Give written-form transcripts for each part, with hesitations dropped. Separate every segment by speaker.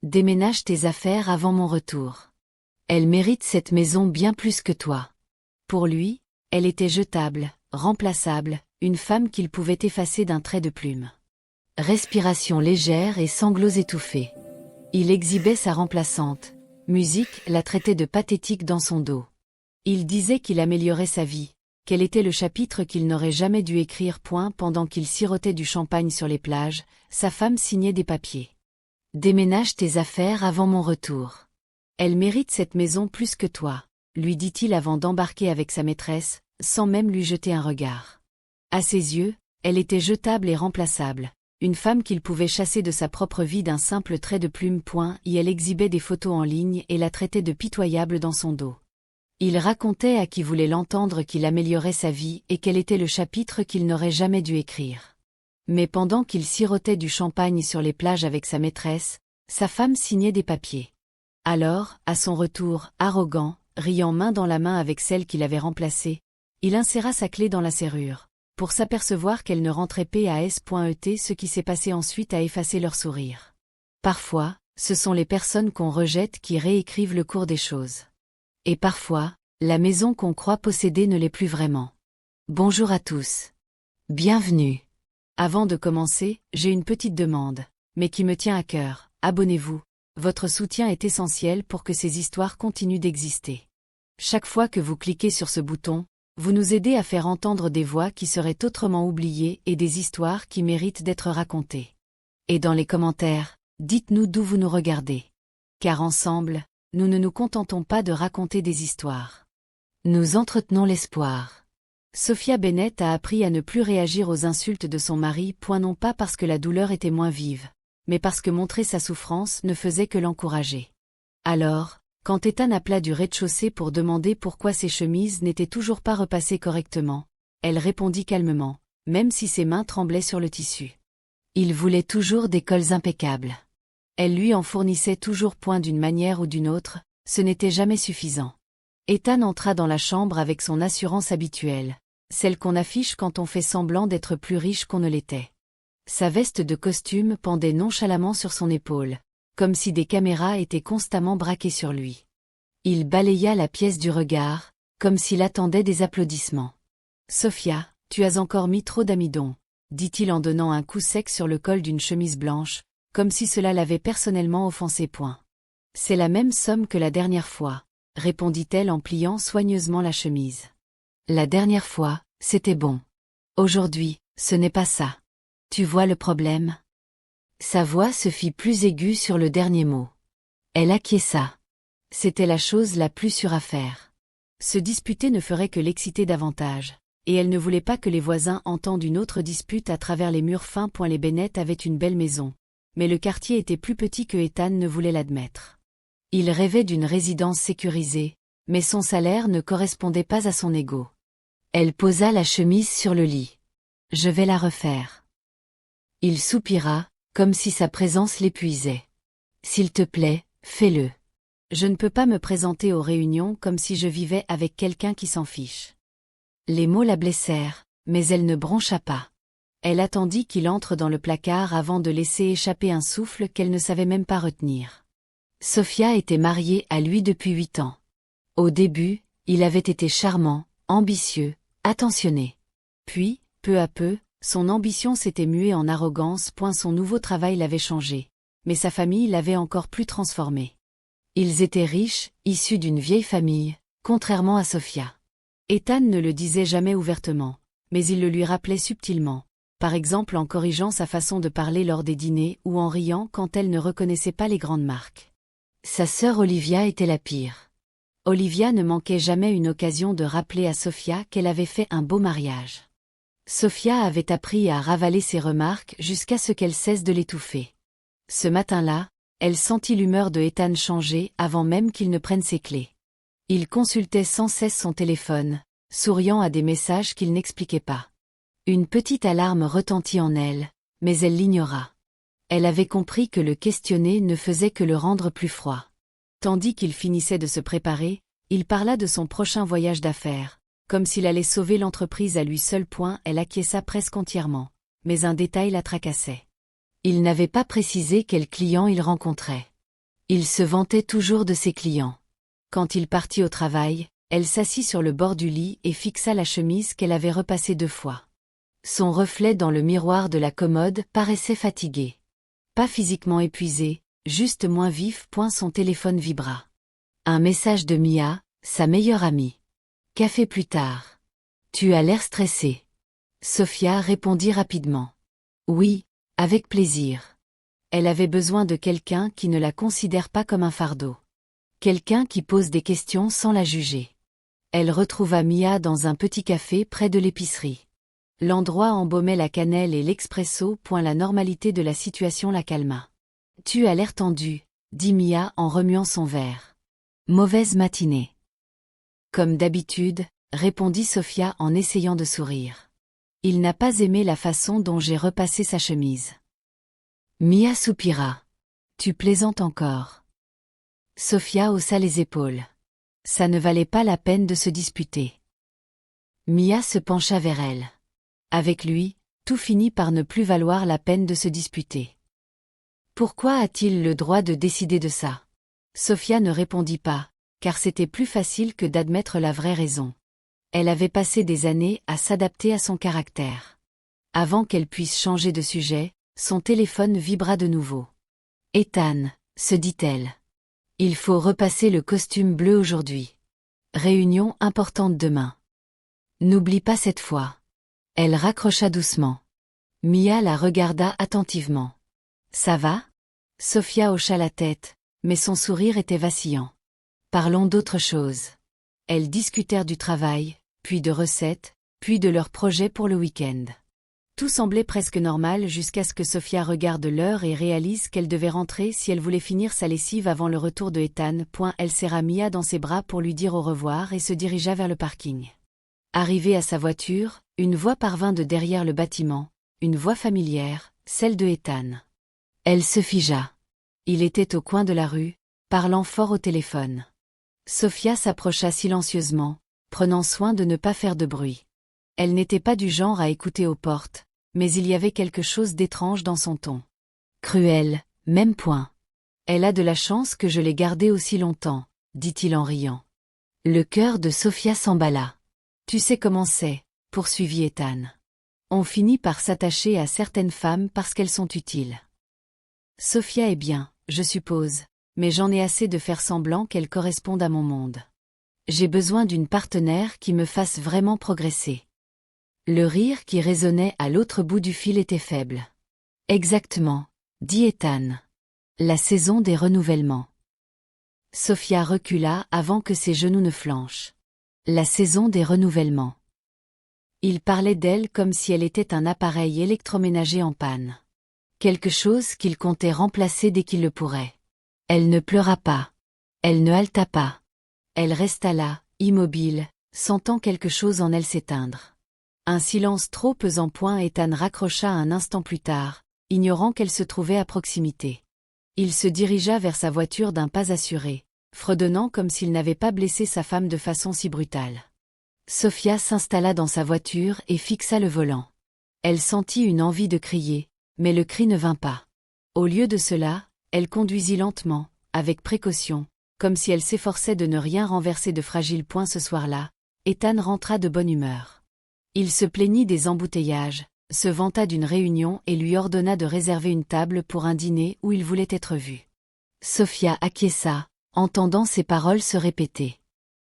Speaker 1: Déménage tes affaires avant mon retour. Elle mérite cette maison bien plus que toi. Pour lui, elle était jetable, remplaçable, une femme qu'il pouvait effacer d'un trait de plume. Respiration légère et sanglots étouffés. Il exhibait sa remplaçante. Musique la traitait de pathétique dans son dos. Il disait qu'il améliorait sa vie, quel était le chapitre qu'il n'aurait jamais dû écrire. Pendant qu'il sirotait du champagne sur les plages, sa femme signait des papiers. Déménage tes affaires avant mon retour. Elle mérite cette maison plus que toi, lui dit-il avant d'embarquer avec sa maîtresse, sans même lui jeter un regard. À ses yeux, elle était jetable et remplaçable, une femme qu'il pouvait chasser de sa propre vie d'un simple trait de plume. Et elle exhibait des photos en ligne et la traitait de pitoyable dans son dos. Il racontait à qui voulait l'entendre qu'il améliorait sa vie et quel était le chapitre qu'il n'aurait jamais dû écrire. Mais pendant qu'il sirotait du champagne sur les plages avec sa maîtresse, sa femme signait des papiers. Alors, à son retour, arrogant, riant main dans la main avec celle qu'il avait remplacée, il inséra sa clé dans la serrure, pour s'apercevoir qu'elle ne rentrait pas. Ce qui s'est passé ensuite a effacé leur sourire. Parfois, ce sont les personnes qu'on rejette qui réécrivent le cours des choses. Et parfois, la maison qu'on croit posséder ne l'est plus vraiment. Bonjour à tous. Bienvenue. Avant de commencer, j'ai une petite demande, mais qui me tient à cœur. Abonnez-vous. Votre soutien est essentiel pour que ces histoires continuent d'exister. Chaque fois que vous cliquez sur ce bouton, vous nous aidez à faire entendre des voix qui seraient autrement oubliées et des histoires qui méritent d'être racontées. Et dans les commentaires, dites-nous d'où vous nous regardez. Car ensemble, nous ne nous contentons pas de raconter des histoires. Nous entretenons l'espoir. Sophia Bennett a appris à ne plus réagir aux insultes de son mari. Non pas parce que la douleur était moins vive, mais parce que montrer sa souffrance ne faisait que l'encourager. Alors, quand Ethan appela du rez-de-chaussée pour demander pourquoi ses chemises n'étaient toujours pas repassées correctement, elle répondit calmement, même si ses mains tremblaient sur le tissu. Il voulait toujours des cols impeccables. Elle lui en fournissait toujours. D'une manière ou d'une autre, ce n'était jamais suffisant. Ethan entra dans la chambre avec son assurance habituelle, celle qu'on affiche quand on fait semblant d'être plus riche qu'on ne l'était. Sa veste de costume pendait nonchalamment sur son épaule, comme si des caméras étaient constamment braquées sur lui. Il balaya la pièce du regard, comme s'il attendait des applaudissements. « Sophia, tu as encore mis trop d'amidon », dit-il en donnant un coup sec sur le col d'une chemise blanche, comme si cela l'avait personnellement offensé. « C'est la même somme que la dernière fois, » répondit-elle en pliant soigneusement la chemise. « La dernière fois, c'était bon. Aujourd'hui, ce n'est pas ça. Tu vois le problème ?» Sa voix se fit plus aiguë sur le dernier mot. Elle acquiesça. C'était la chose la plus sûre à faire. Se disputer ne ferait que l'exciter davantage, et elle ne voulait pas que les voisins entendent une autre dispute à travers les murs fins. Les Bennett avaient une belle maison, mais le quartier était plus petit que Ethan ne voulait l'admettre. Il rêvait d'une résidence sécurisée, mais son salaire ne correspondait pas à son ego. Elle posa la chemise sur le lit. « Je vais la refaire. » Il soupira, comme si sa présence l'épuisait. « S'il te plaît, fais-le. Je ne peux pas me présenter aux réunions comme si je vivais avec quelqu'un qui s'en fiche. » Les mots la blessèrent, mais elle ne broncha pas. Elle attendit qu'il entre dans le placard avant de laisser échapper un souffle qu'elle ne savait même pas retenir. Sophia était mariée à lui depuis 8 ans. Au début, il avait été charmant, ambitieux, attentionné. Puis, peu à peu, son ambition s'était muée en arrogance. Son nouveau travail l'avait changé, mais sa famille l'avait encore plus transformé. Ils étaient riches, issus d'une vieille famille, contrairement à Sophia. Ethan ne le disait jamais ouvertement, mais il le lui rappelait subtilement, par exemple en corrigeant sa façon de parler lors des dîners ou en riant quand elle ne reconnaissait pas les grandes marques. Sa sœur Olivia était la pire. Olivia ne manquait jamais une occasion de rappeler à Sophia qu'elle avait fait un beau mariage. Sophia avait appris à ravaler ses remarques jusqu'à ce qu'elle cesse de l'étouffer. Ce matin-là, elle sentit l'humeur de Ethan changer avant même qu'il ne prenne ses clés. Il consultait sans cesse son téléphone, souriant à des messages qu'il n'expliquait pas. Une petite alarme retentit en elle, mais elle l'ignora. Elle avait compris que le questionner ne faisait que le rendre plus froid. Tandis qu'il finissait de se préparer, il parla de son prochain voyage d'affaires, comme s'il allait sauver l'entreprise à lui seul. Elle acquiesça presque entièrement, mais un détail la tracassait. Il n'avait pas précisé quel client il rencontrait. Il se vantait toujours de ses clients. Quand il partit au travail, elle s'assit sur le bord du lit et fixa la chemise qu'elle avait repassée 2 fois. Son reflet dans le miroir de la commode paraissait fatigué. Pas physiquement épuisé, juste moins vif. Son téléphone vibra. Un message de Mia, sa meilleure amie. Café plus tard. Tu as l'air stressée. Sophia répondit rapidement. Oui, avec plaisir. Elle avait besoin de quelqu'un qui ne la considère pas comme un fardeau. Quelqu'un qui pose des questions sans la juger. Elle retrouva Mia dans un petit café près de l'épicerie. L'endroit embaumait la cannelle et l'expresso. La normalité de la situation la calma. Tu as l'air tendue, dit Mia en remuant son verre. Mauvaise matinée. Comme d'habitude, répondit Sophia en essayant de sourire. Il n'a pas aimé la façon dont j'ai repassé sa chemise. Mia soupira. Tu plaisantes encore. Sophia haussa les épaules. Ça ne valait pas la peine de se disputer. Mia se pencha vers elle. Avec lui, tout finit par ne plus valoir la peine de se disputer. Pourquoi a-t-il le droit de décider de ça? Sophia ne répondit pas, car c'était plus facile que d'admettre la vraie raison. Elle avait passé des années à s'adapter à son caractère. Avant qu'elle puisse changer de sujet, son téléphone vibra de nouveau. Ethan, se dit-elle. Il faut repasser le costume bleu aujourd'hui. Réunion importante demain. N'oublie pas cette fois. Elle raccrocha doucement. Mia la regarda attentivement. Ça va? Sophia hocha la tête, mais son sourire était vacillant. Parlons d'autre chose. Elles discutèrent du travail, puis de recettes, puis de leurs projets pour le week-end. Tout semblait presque normal jusqu'à ce que Sophia regarde l'heure et réalise qu'elle devait rentrer si elle voulait finir sa lessive avant le retour de Ethan. Elle serra Mia dans ses bras pour lui dire au revoir et se dirigea vers le parking. Arrivée à sa voiture, une voix parvint de derrière le bâtiment, une voix familière, celle de Ethan. Elle se figea. Il était au coin de la rue, parlant fort au téléphone. Sophia s'approcha silencieusement, prenant soin de ne pas faire de bruit. Elle n'était pas du genre à écouter aux portes, mais il y avait quelque chose d'étrange dans son ton. Cruel, même point. Elle a de la chance que je l'ai gardée aussi longtemps, dit-il en riant. Le cœur de Sophia s'emballa. Tu sais comment c'est, poursuivit Ethan. On finit par s'attacher à certaines femmes parce qu'elles sont utiles. Sophia est bien, je suppose, mais j'en ai assez de faire semblant qu'elle corresponde à mon monde. J'ai besoin d'une partenaire qui me fasse vraiment progresser. Le rire qui résonnait à l'autre bout du fil était faible. Exactement, dit Ethan. La saison des renouvellements. Sophia recula avant que ses genoux ne flanchent. La saison des renouvellements. Il parlait d'elle comme si elle était un appareil électroménager en panne. Quelque chose qu'il comptait remplacer dès qu'il le pourrait. Elle ne pleura pas. Elle ne haleta pas. Elle resta là, immobile, sentant quelque chose en elle s'éteindre. Un silence trop pesant. Ethan raccrocha un instant plus tard, ignorant qu'elle se trouvait à proximité. Il se dirigea vers sa voiture d'un pas assuré, fredonnant comme s'il n'avait pas blessé sa femme de façon si brutale. Sophia s'installa dans sa voiture et fixa le volant. Elle sentit une envie de crier, mais le cri ne vint pas. Au lieu de cela, elle conduisit lentement, avec précaution, comme si elle s'efforçait de ne rien renverser de fragile. Ce soir-là, Ethan rentra de bonne humeur. Il se plaignit des embouteillages, se vanta d'une réunion et lui ordonna de réserver une table pour un dîner où il voulait être vu. Sophia acquiesça, entendant ces paroles se répéter.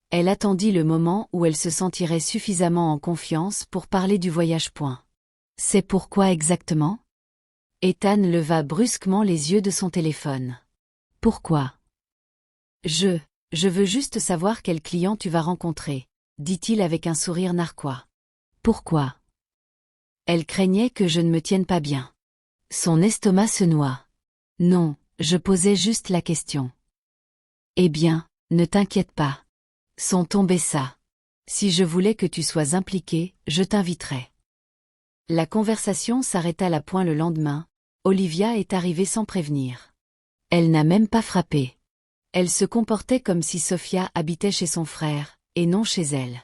Speaker 1: Elle attendit le moment où elle se sentirait suffisamment en confiance pour parler du voyage. C'est pourquoi exactement? Ethan leva brusquement les yeux de son téléphone. Pourquoi? Je veux juste savoir quel client tu vas rencontrer, dit-il avec un sourire narquois. Pourquoi? Elle craignait que je ne me tienne pas bien. Son estomac se noua. Non, je posais juste la question. Eh bien, ne t'inquiète pas. Son ton baissa. Si je voulais que tu sois impliqué, je t'inviterais. La conversation s'arrêta le lendemain. Olivia est arrivée sans prévenir. Elle n'a même pas frappé. Elle se comportait comme si Sophia habitait chez son frère, et non chez elle.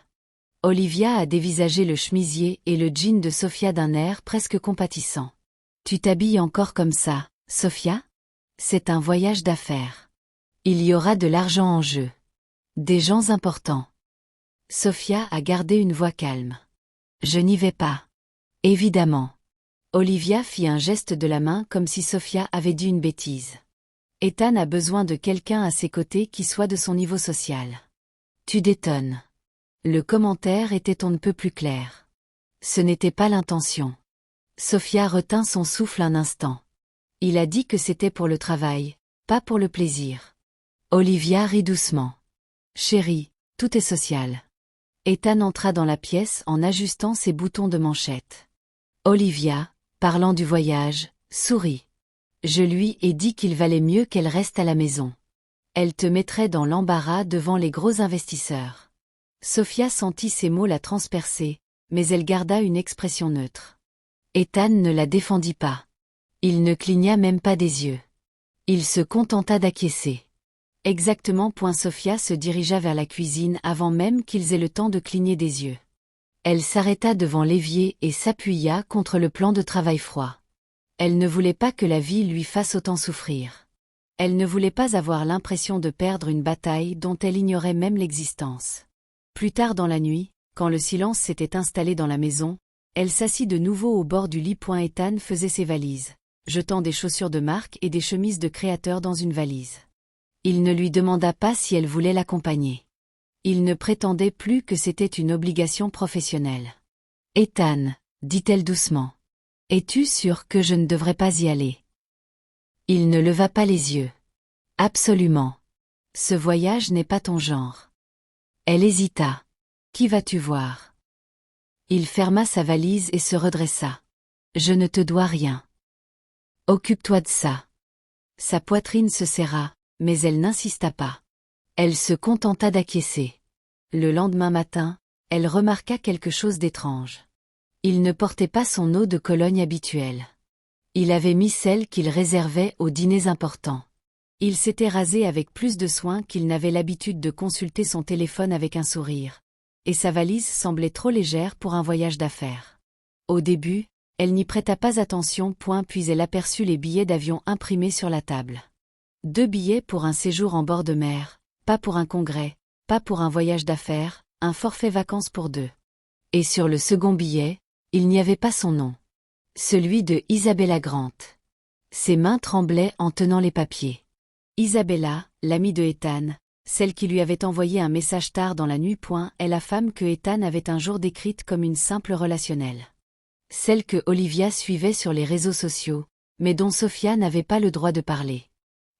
Speaker 1: Olivia a dévisagé le chemisier et le jean de Sophia d'un air presque compatissant. Tu t'habilles encore comme ça, Sophia? C'est un voyage d'affaires. Il y aura de l'argent en jeu. Des gens importants. Sophia a gardé une voix calme. Je n'y vais pas. Évidemment. Olivia fit un geste de la main comme si Sophia avait dit une bêtise. Ethan a besoin de quelqu'un à ses côtés qui soit de son niveau social. Tu détonnes. Le commentaire était on ne peut plus clair. Ce n'était pas l'intention. Sophia retint son souffle un instant. Il a dit que c'était pour le travail, pas pour le plaisir. Olivia rit doucement. Chérie, tout est social. Ethan entra dans la pièce en ajustant ses boutons de manchette. Olivia, parlant du voyage, sourit. Je lui ai dit qu'il valait mieux qu'elle reste à la maison. Elle te mettrait dans l'embarras devant les gros investisseurs. Sophia sentit ces mots la transpercer, mais elle garda une expression neutre. Ethan ne la défendit pas. Il ne cligna même pas des yeux. Il se contenta d'acquiescer. Exactement. Sophia se dirigea vers la cuisine avant même qu'ils aient le temps de cligner des yeux. Elle s'arrêta devant l'évier et s'appuya contre le plan de travail froid. Elle ne voulait pas que la vie lui fasse autant souffrir. Elle ne voulait pas avoir l'impression de perdre une bataille dont elle ignorait même l'existence. Plus tard dans la nuit, quand le silence s'était installé dans la maison, elle s'assit de nouveau au bord du lit. Ethan faisait ses valises, jetant des chaussures de marque et des chemises de créateur dans une valise. Il ne lui demanda pas si elle voulait l'accompagner. Il ne prétendait plus que c'était une obligation professionnelle. « Ethan, dit-elle doucement. Es-tu sûr que je ne devrais pas y aller ?» Il ne leva pas les yeux. « Absolument. Ce voyage n'est pas ton genre. » Elle hésita. « Qui vas-tu voir ?» Il ferma sa valise et se redressa. « Je ne te dois rien. Occupe-toi de ça. » Sa poitrine se serra, mais elle n'insista pas. Elle se contenta d'acquiescer. Le lendemain matin, elle remarqua quelque chose d'étrange. Il ne portait pas son eau de Cologne habituelle. Il avait mis celle qu'il réservait aux dîners importants. Il s'était rasé avec plus de soin qu'il n'avait l'habitude de consulter son téléphone avec un sourire. Et sa valise semblait trop légère pour un voyage d'affaires. Au début, elle n'y prêta pas attention. Puis elle aperçut les billets d'avion imprimés sur la table. 2 billets pour un séjour en bord de mer, pas pour un congrès, pas pour un voyage d'affaires, un forfait vacances pour 2. Et sur le second billet, il n'y avait pas son nom. Celui de Isabella Grant. Ses mains tremblaient en tenant les papiers. Isabella, l'amie de Ethan, celle qui lui avait envoyé un message tard dans la nuit. Est la femme que Ethan avait un jour décrite comme une simple relationnelle. Celle que Olivia suivait sur les réseaux sociaux, mais dont Sophia n'avait pas le droit de parler.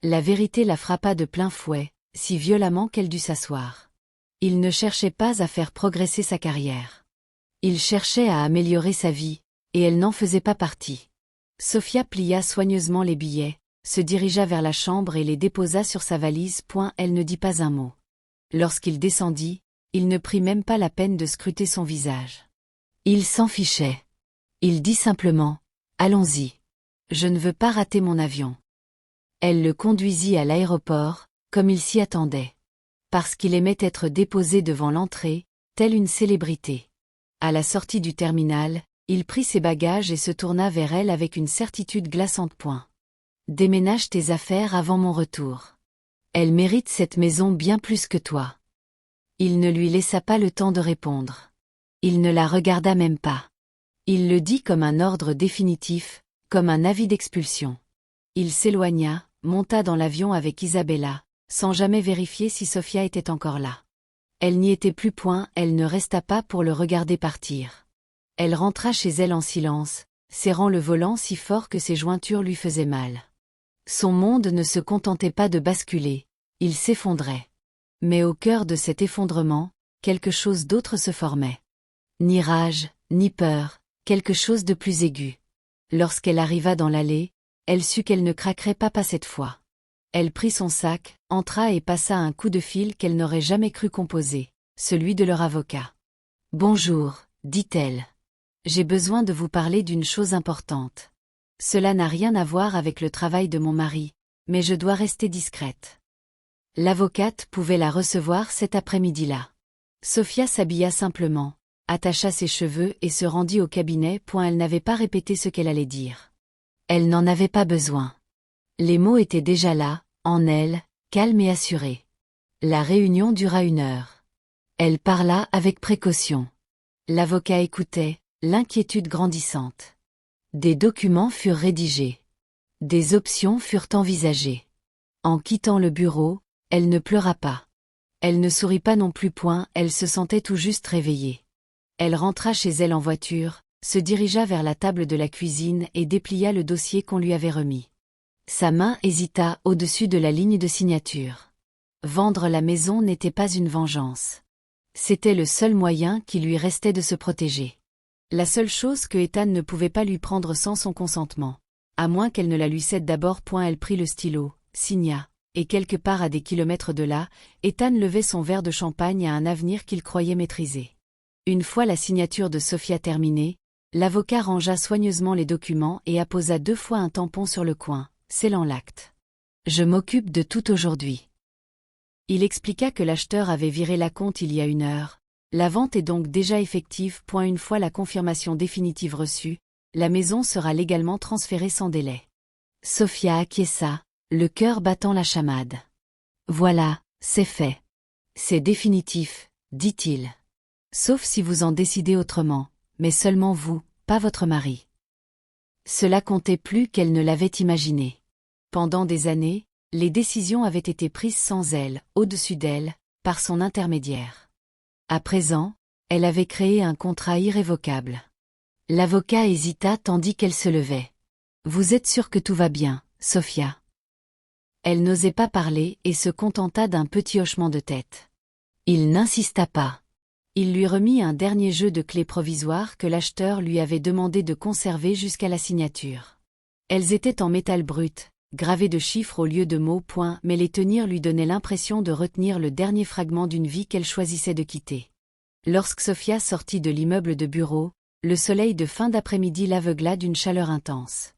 Speaker 1: La vérité la frappa de plein fouet, si violemment qu'elle dut s'asseoir. Il ne cherchait pas à faire progresser sa carrière. Il cherchait à améliorer sa vie, et elle n'en faisait pas partie. Sophia plia soigneusement les billets, se dirigea vers la chambre et les déposa sur sa valise. Elle ne dit pas un mot. Lorsqu'il descendit, il ne prit même pas la peine de scruter son visage. Il s'en fichait. Il dit simplement « Allons-y. Je ne veux pas rater mon avion. » Elle le conduisit à l'aéroport, comme il s'y attendait. Parce qu'il aimait être déposé devant l'entrée, telle une célébrité. À la sortie du terminal, il prit ses bagages et se tourna vers elle avec une certitude glaçante. Déménage tes affaires avant mon retour. Elle mérite cette maison bien plus que toi. Il ne lui laissa pas le temps de répondre. Il ne la regarda même pas. Il le dit comme un ordre définitif, comme un avis d'expulsion. Il s'éloigna, monta dans l'avion avec Isabella, sans jamais vérifier si Sophia était encore là. Elle n'y était plus. Elle ne resta pas pour le regarder partir. Elle rentra chez elle en silence, serrant le volant si fort que ses jointures lui faisaient mal. Son monde ne se contentait pas de basculer, il s'effondrait. Mais au cœur de cet effondrement, quelque chose d'autre se formait. Ni rage, ni peur, quelque chose de plus aigu. Lorsqu'elle arriva dans l'allée, elle sut qu'elle ne craquerait pas cette fois. Elle prit son sac, entra et passa un coup de fil qu'elle n'aurait jamais cru composer, celui de leur avocat. « Bonjour, dit-elle. J'ai besoin de vous parler d'une chose importante. Cela n'a rien à voir avec le travail de mon mari, mais je dois rester discrète. » L'avocate pouvait la recevoir cet après-midi-là. Sophia s'habilla simplement, attacha ses cheveux et se rendit au cabinet. Elle n'avait pas répété ce qu'elle allait dire. Elle n'en avait pas besoin. Les mots étaient déjà là, en elle, calme et assuré. La réunion dura 1 heure. Elle parla avec précaution. L'avocat écoutait, l'inquiétude grandissante. Des documents furent rédigés. Des options furent envisagées. En quittant le bureau, elle ne pleura pas. Elle ne sourit pas non plus point, elle se sentait tout juste réveillée. Elle rentra chez elle en voiture, se dirigea vers la table de la cuisine et déplia le dossier qu'on lui avait remis. Sa main hésita au-dessus de la ligne de signature. Vendre la maison n'était pas une vengeance. C'était le seul moyen qui lui restait de se protéger. La seule chose que Ethan ne pouvait pas lui prendre sans son consentement. À moins qu'elle ne la lui cède d'abord. Elle prit le stylo, signa, et quelque part à des kilomètres de là, Ethan levait son verre de champagne à un avenir qu'il croyait maîtriser. Une fois la signature de Sophia terminée, l'avocat rangea soigneusement les documents et apposa 2 fois un tampon sur le coin, scellant l'acte. « Je m'occupe de tout aujourd'hui. » Il expliqua que l'acheteur avait viré l'acompte il y a 1 heure. La vente est donc déjà effective. Une fois la confirmation définitive reçue, la maison sera légalement transférée sans délai. Sophia acquiesça, le cœur battant la chamade. « Voilà, c'est fait. C'est définitif, dit-il. Sauf si vous en décidez autrement, mais seulement vous, pas votre mari. » Cela comptait plus qu'elle ne l'avait imaginé. Pendant des années, les décisions avaient été prises sans elle, au-dessus d'elle, par son intermédiaire. À présent, elle avait créé un contrat irrévocable. L'avocat hésita tandis qu'elle se levait. « Vous êtes sûre que tout va bien, Sophia ?» Elle n'osait pas parler et se contenta d'un petit hochement de tête. Il n'insista pas. Il lui remit un dernier jeu de clés provisoires que l'acheteur lui avait demandé de conserver jusqu'à la signature. Elles étaient en métal brut, gravées de chiffres au lieu de mots. Mais les tenir lui donnait l'impression de retenir le dernier fragment d'une vie qu'elle choisissait de quitter. Lorsque Sophia sortit de l'immeuble de bureau, le soleil de fin d'après-midi l'aveugla d'une chaleur intense.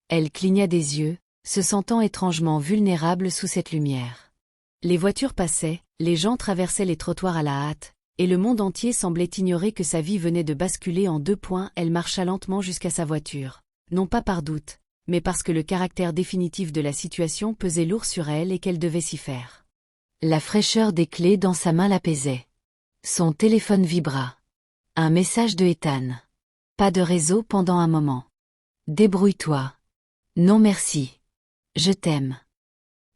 Speaker 1: Elle cligna des yeux, se sentant étrangement vulnérable sous cette lumière. Les voitures passaient, les gens traversaient les trottoirs à la hâte, et le monde entier semblait ignorer que sa vie venait de basculer en 2 points. Elle marcha lentement jusqu'à sa voiture, non pas par doute, mais parce que le caractère définitif de la situation pesait lourd sur elle et qu'elle devait s'y faire. La fraîcheur des clés dans sa main l'apaisait. Son téléphone vibra. Un message de Ethan. Pas de réseau pendant un moment. Débrouille-toi. Non merci. Je t'aime.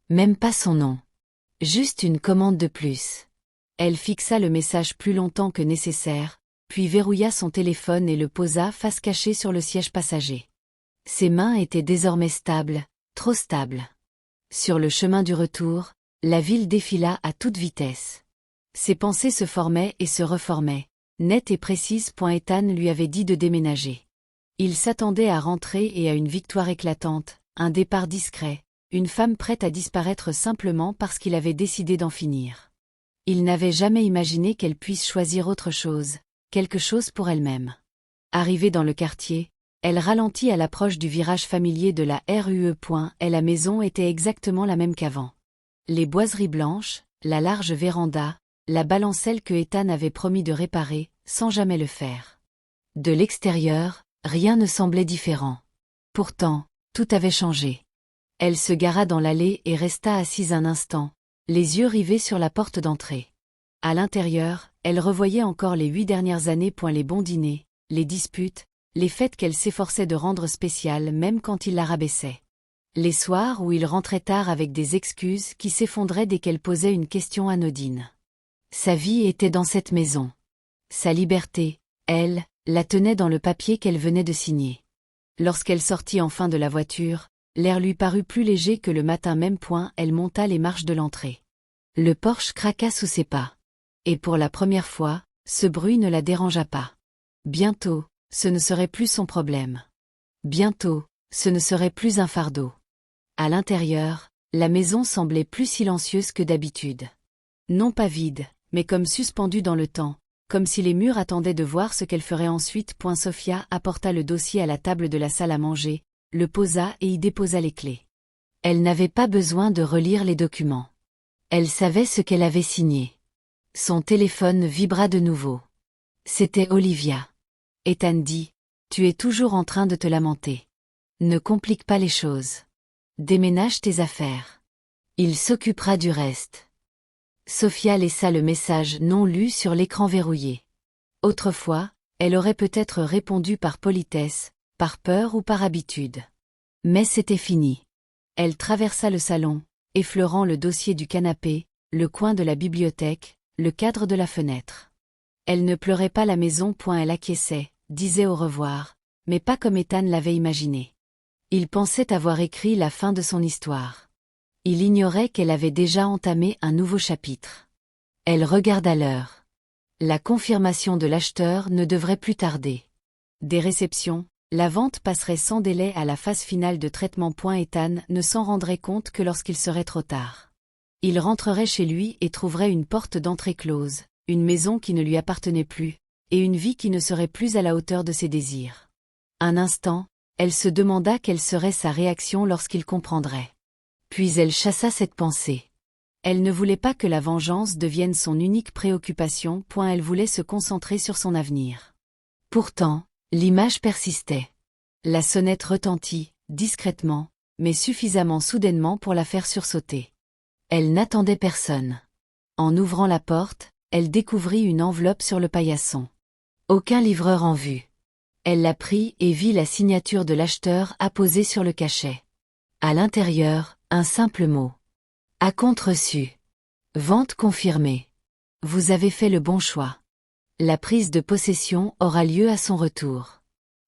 Speaker 1: Même pas son nom. Juste une commande de plus. Elle fixa le message plus longtemps que nécessaire, puis verrouilla son téléphone et le posa face cachée sur le siège passager. Ses mains étaient désormais stables, trop stables. Sur le chemin du retour, la ville défila à toute vitesse. Ses pensées se formaient et se reformaient, nettes et précises. Ethan lui avait dit de déménager. Il s'attendait à rentrer et à une victoire éclatante, un départ discret, une femme prête à disparaître simplement parce qu'il avait décidé d'en finir. Il n'avait jamais imaginé qu'elle puisse choisir autre chose, quelque chose pour elle-même. Arrivée dans le quartier, elle ralentit à l'approche du virage familier de la rue. Et la maison était exactement la même qu'avant. Les boiseries blanches, la large véranda, la balancelle que Ethan avait promis de réparer, sans jamais le faire. De l'extérieur, rien ne semblait différent. Pourtant, tout avait changé. Elle se gara dans l'allée et resta assise un instant, les yeux rivés sur la porte d'entrée. À l'intérieur, elle revoyait encore les 8 dernières années. Les bons dîners, les disputes, les fêtes qu'elle s'efforçait de rendre spéciales même quand il la rabaissait. Les soirs où il rentrait tard avec des excuses qui s'effondraient dès qu'elle posait une question anodine. Sa vie était dans cette maison. Sa liberté, elle, la tenait dans le papier qu'elle venait de signer. Lorsqu'elle sortit enfin de la voiture, l'air lui parut plus léger que le matin même. Elle monta les marches de l'entrée. Le porche craqua sous ses pas. Et pour la première fois, ce bruit ne la dérangea pas. Bientôt, ce ne serait plus son problème. Bientôt, ce ne serait plus un fardeau. À l'intérieur, la maison semblait plus silencieuse que d'habitude. Non pas vide, mais comme suspendue dans le temps, comme si les murs attendaient de voir ce qu'elle ferait ensuite. Sophia apporta le dossier à la table de la salle à manger, le posa et y déposa les clés. Elle n'avait pas besoin de relire les documents. Elle savait ce qu'elle avait signé. Son téléphone vibra de nouveau. C'était Olivia. Ethan dit, « Tu es toujours en train de te lamenter. Ne complique pas les choses. Déménage tes affaires. Il s'occupera du reste. Sophia laissa le message non lu sur l'écran verrouillé. Autrefois, elle aurait peut-être répondu par politesse, par peur ou par habitude. Mais c'était fini. Elle traversa le salon, effleurant le dossier du canapé, le coin de la bibliothèque, le cadre de la fenêtre. Elle ne pleurait pas la maison. Elle acquiesçait, disait au revoir, mais pas comme Ethan l'avait imaginé. Il pensait avoir écrit la fin de son histoire. Il ignorait qu'elle avait déjà entamé un nouveau chapitre. Elle regarda l'heure. La confirmation de l'acheteur ne devrait plus tarder. Des réceptions, la vente passerait sans délai à la phase finale de traitement. Ethan ne s'en rendrait compte que lorsqu'il serait trop tard. Il rentrerait chez lui et trouverait une porte d'entrée close, une maison qui ne lui appartenait plus, et une vie qui ne serait plus à la hauteur de ses désirs. Un instant, elle se demanda quelle serait sa réaction lorsqu'il comprendrait. Puis elle chassa cette pensée. Elle ne voulait pas que la vengeance devienne son unique préoccupation. Elle voulait se concentrer sur son avenir. Pourtant, l'image persistait. La sonnette retentit, discrètement, mais suffisamment soudainement pour la faire sursauter. Elle n'attendait personne. En ouvrant la porte, elle découvrit une enveloppe sur le paillasson. Aucun livreur en vue. Elle la prit et vit la signature de l'acheteur apposée sur le cachet. À l'intérieur, un simple mot. Acompte reçu. Vente confirmée. Vous avez fait le bon choix. La prise de possession aura lieu à son retour.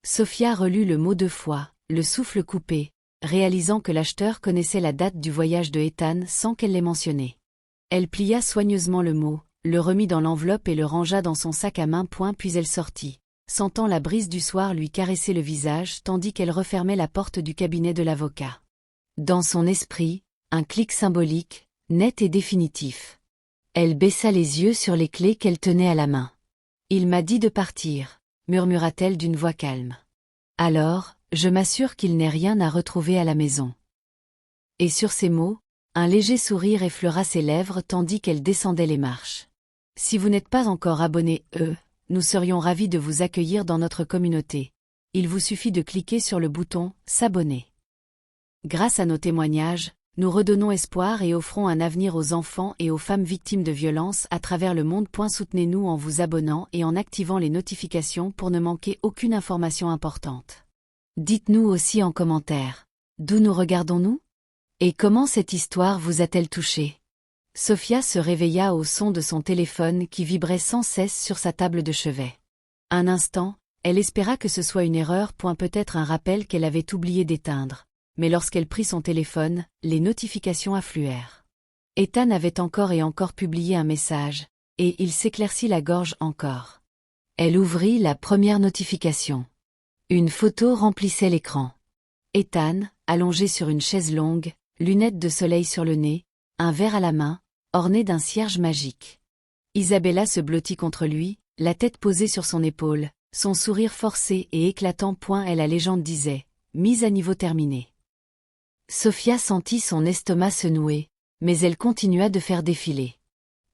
Speaker 1: Sophia relut le mot 2 fois, le souffle coupé, réalisant que l'acheteur connaissait la date du voyage de Ethan sans qu'elle l'ait mentionné. Elle plia soigneusement le mot, le remit dans l'enveloppe et le rangea dans son sac à main. Puis elle sortit, sentant la brise du soir lui caresser le visage tandis qu'elle refermait la porte du cabinet de l'avocat. Dans son esprit, un clic symbolique, net et définitif. Elle baissa les yeux sur les clés qu'elle tenait à la main. Il m'a dit de partir, murmura-t-elle d'une voix calme. Alors, je m'assure qu'il n'ait rien à retrouver à la maison. Et sur ces mots, un léger sourire effleura ses lèvres tandis qu'elle descendait les marches. Si vous n'êtes pas encore abonné, nous serions ravis de vous accueillir dans notre communauté. Il vous suffit de cliquer sur le bouton « S'abonner ». Grâce à nos témoignages, nous redonnons espoir et offrons un avenir aux enfants et aux femmes victimes de violences à travers le monde. Soutenez-nous en vous abonnant et en activant les notifications pour ne manquer aucune information importante. Dites-nous aussi en commentaire, d'où nous regardons-nous? Et comment cette histoire vous a-t-elle touché? Sophia se réveilla au son de son téléphone qui vibrait sans cesse sur sa table de chevet. Un instant, elle espéra que ce soit une erreur. Peut-être un rappel qu'elle avait oublié d'éteindre. Mais lorsqu'elle prit son téléphone, les notifications affluèrent. Ethan avait encore et encore publié un message, et il s'éclaircit la gorge encore. Elle ouvrit la première notification. Une photo remplissait l'écran. Ethan, allongé sur une chaise longue, lunettes de soleil sur le nez, un verre à la main, orné d'un cierge magique. Isabella se blottit contre lui, la tête posée sur son épaule, son sourire forcé et éclatant. Et la légende disait « Mise à niveau terminée ». Sophia sentit son estomac se nouer, mais elle continua de faire défiler.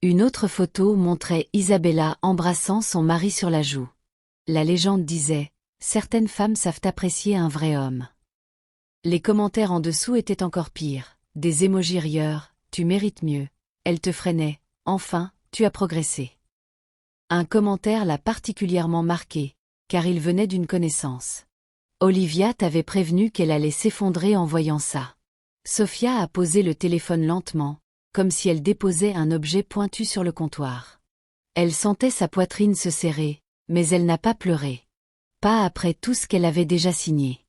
Speaker 1: Une autre photo montrait Isabella embrassant son mari sur la joue. La légende disait « Certaines femmes savent apprécier un vrai homme ». Les commentaires en dessous étaient encore pires, des émojis rieurs, « Tu mérites mieux », elle te freinait, « Enfin, tu as progressé ». Un commentaire l'a particulièrement marqué, car il venait d'une connaissance. Olivia t'avait prévenu qu'elle allait s'effondrer en voyant ça. Sophia a posé le téléphone lentement, comme si elle déposait un objet pointu sur le comptoir. Elle sentait sa poitrine se serrer, mais elle n'a pas pleuré. Pas après tout ce qu'elle avait déjà signé.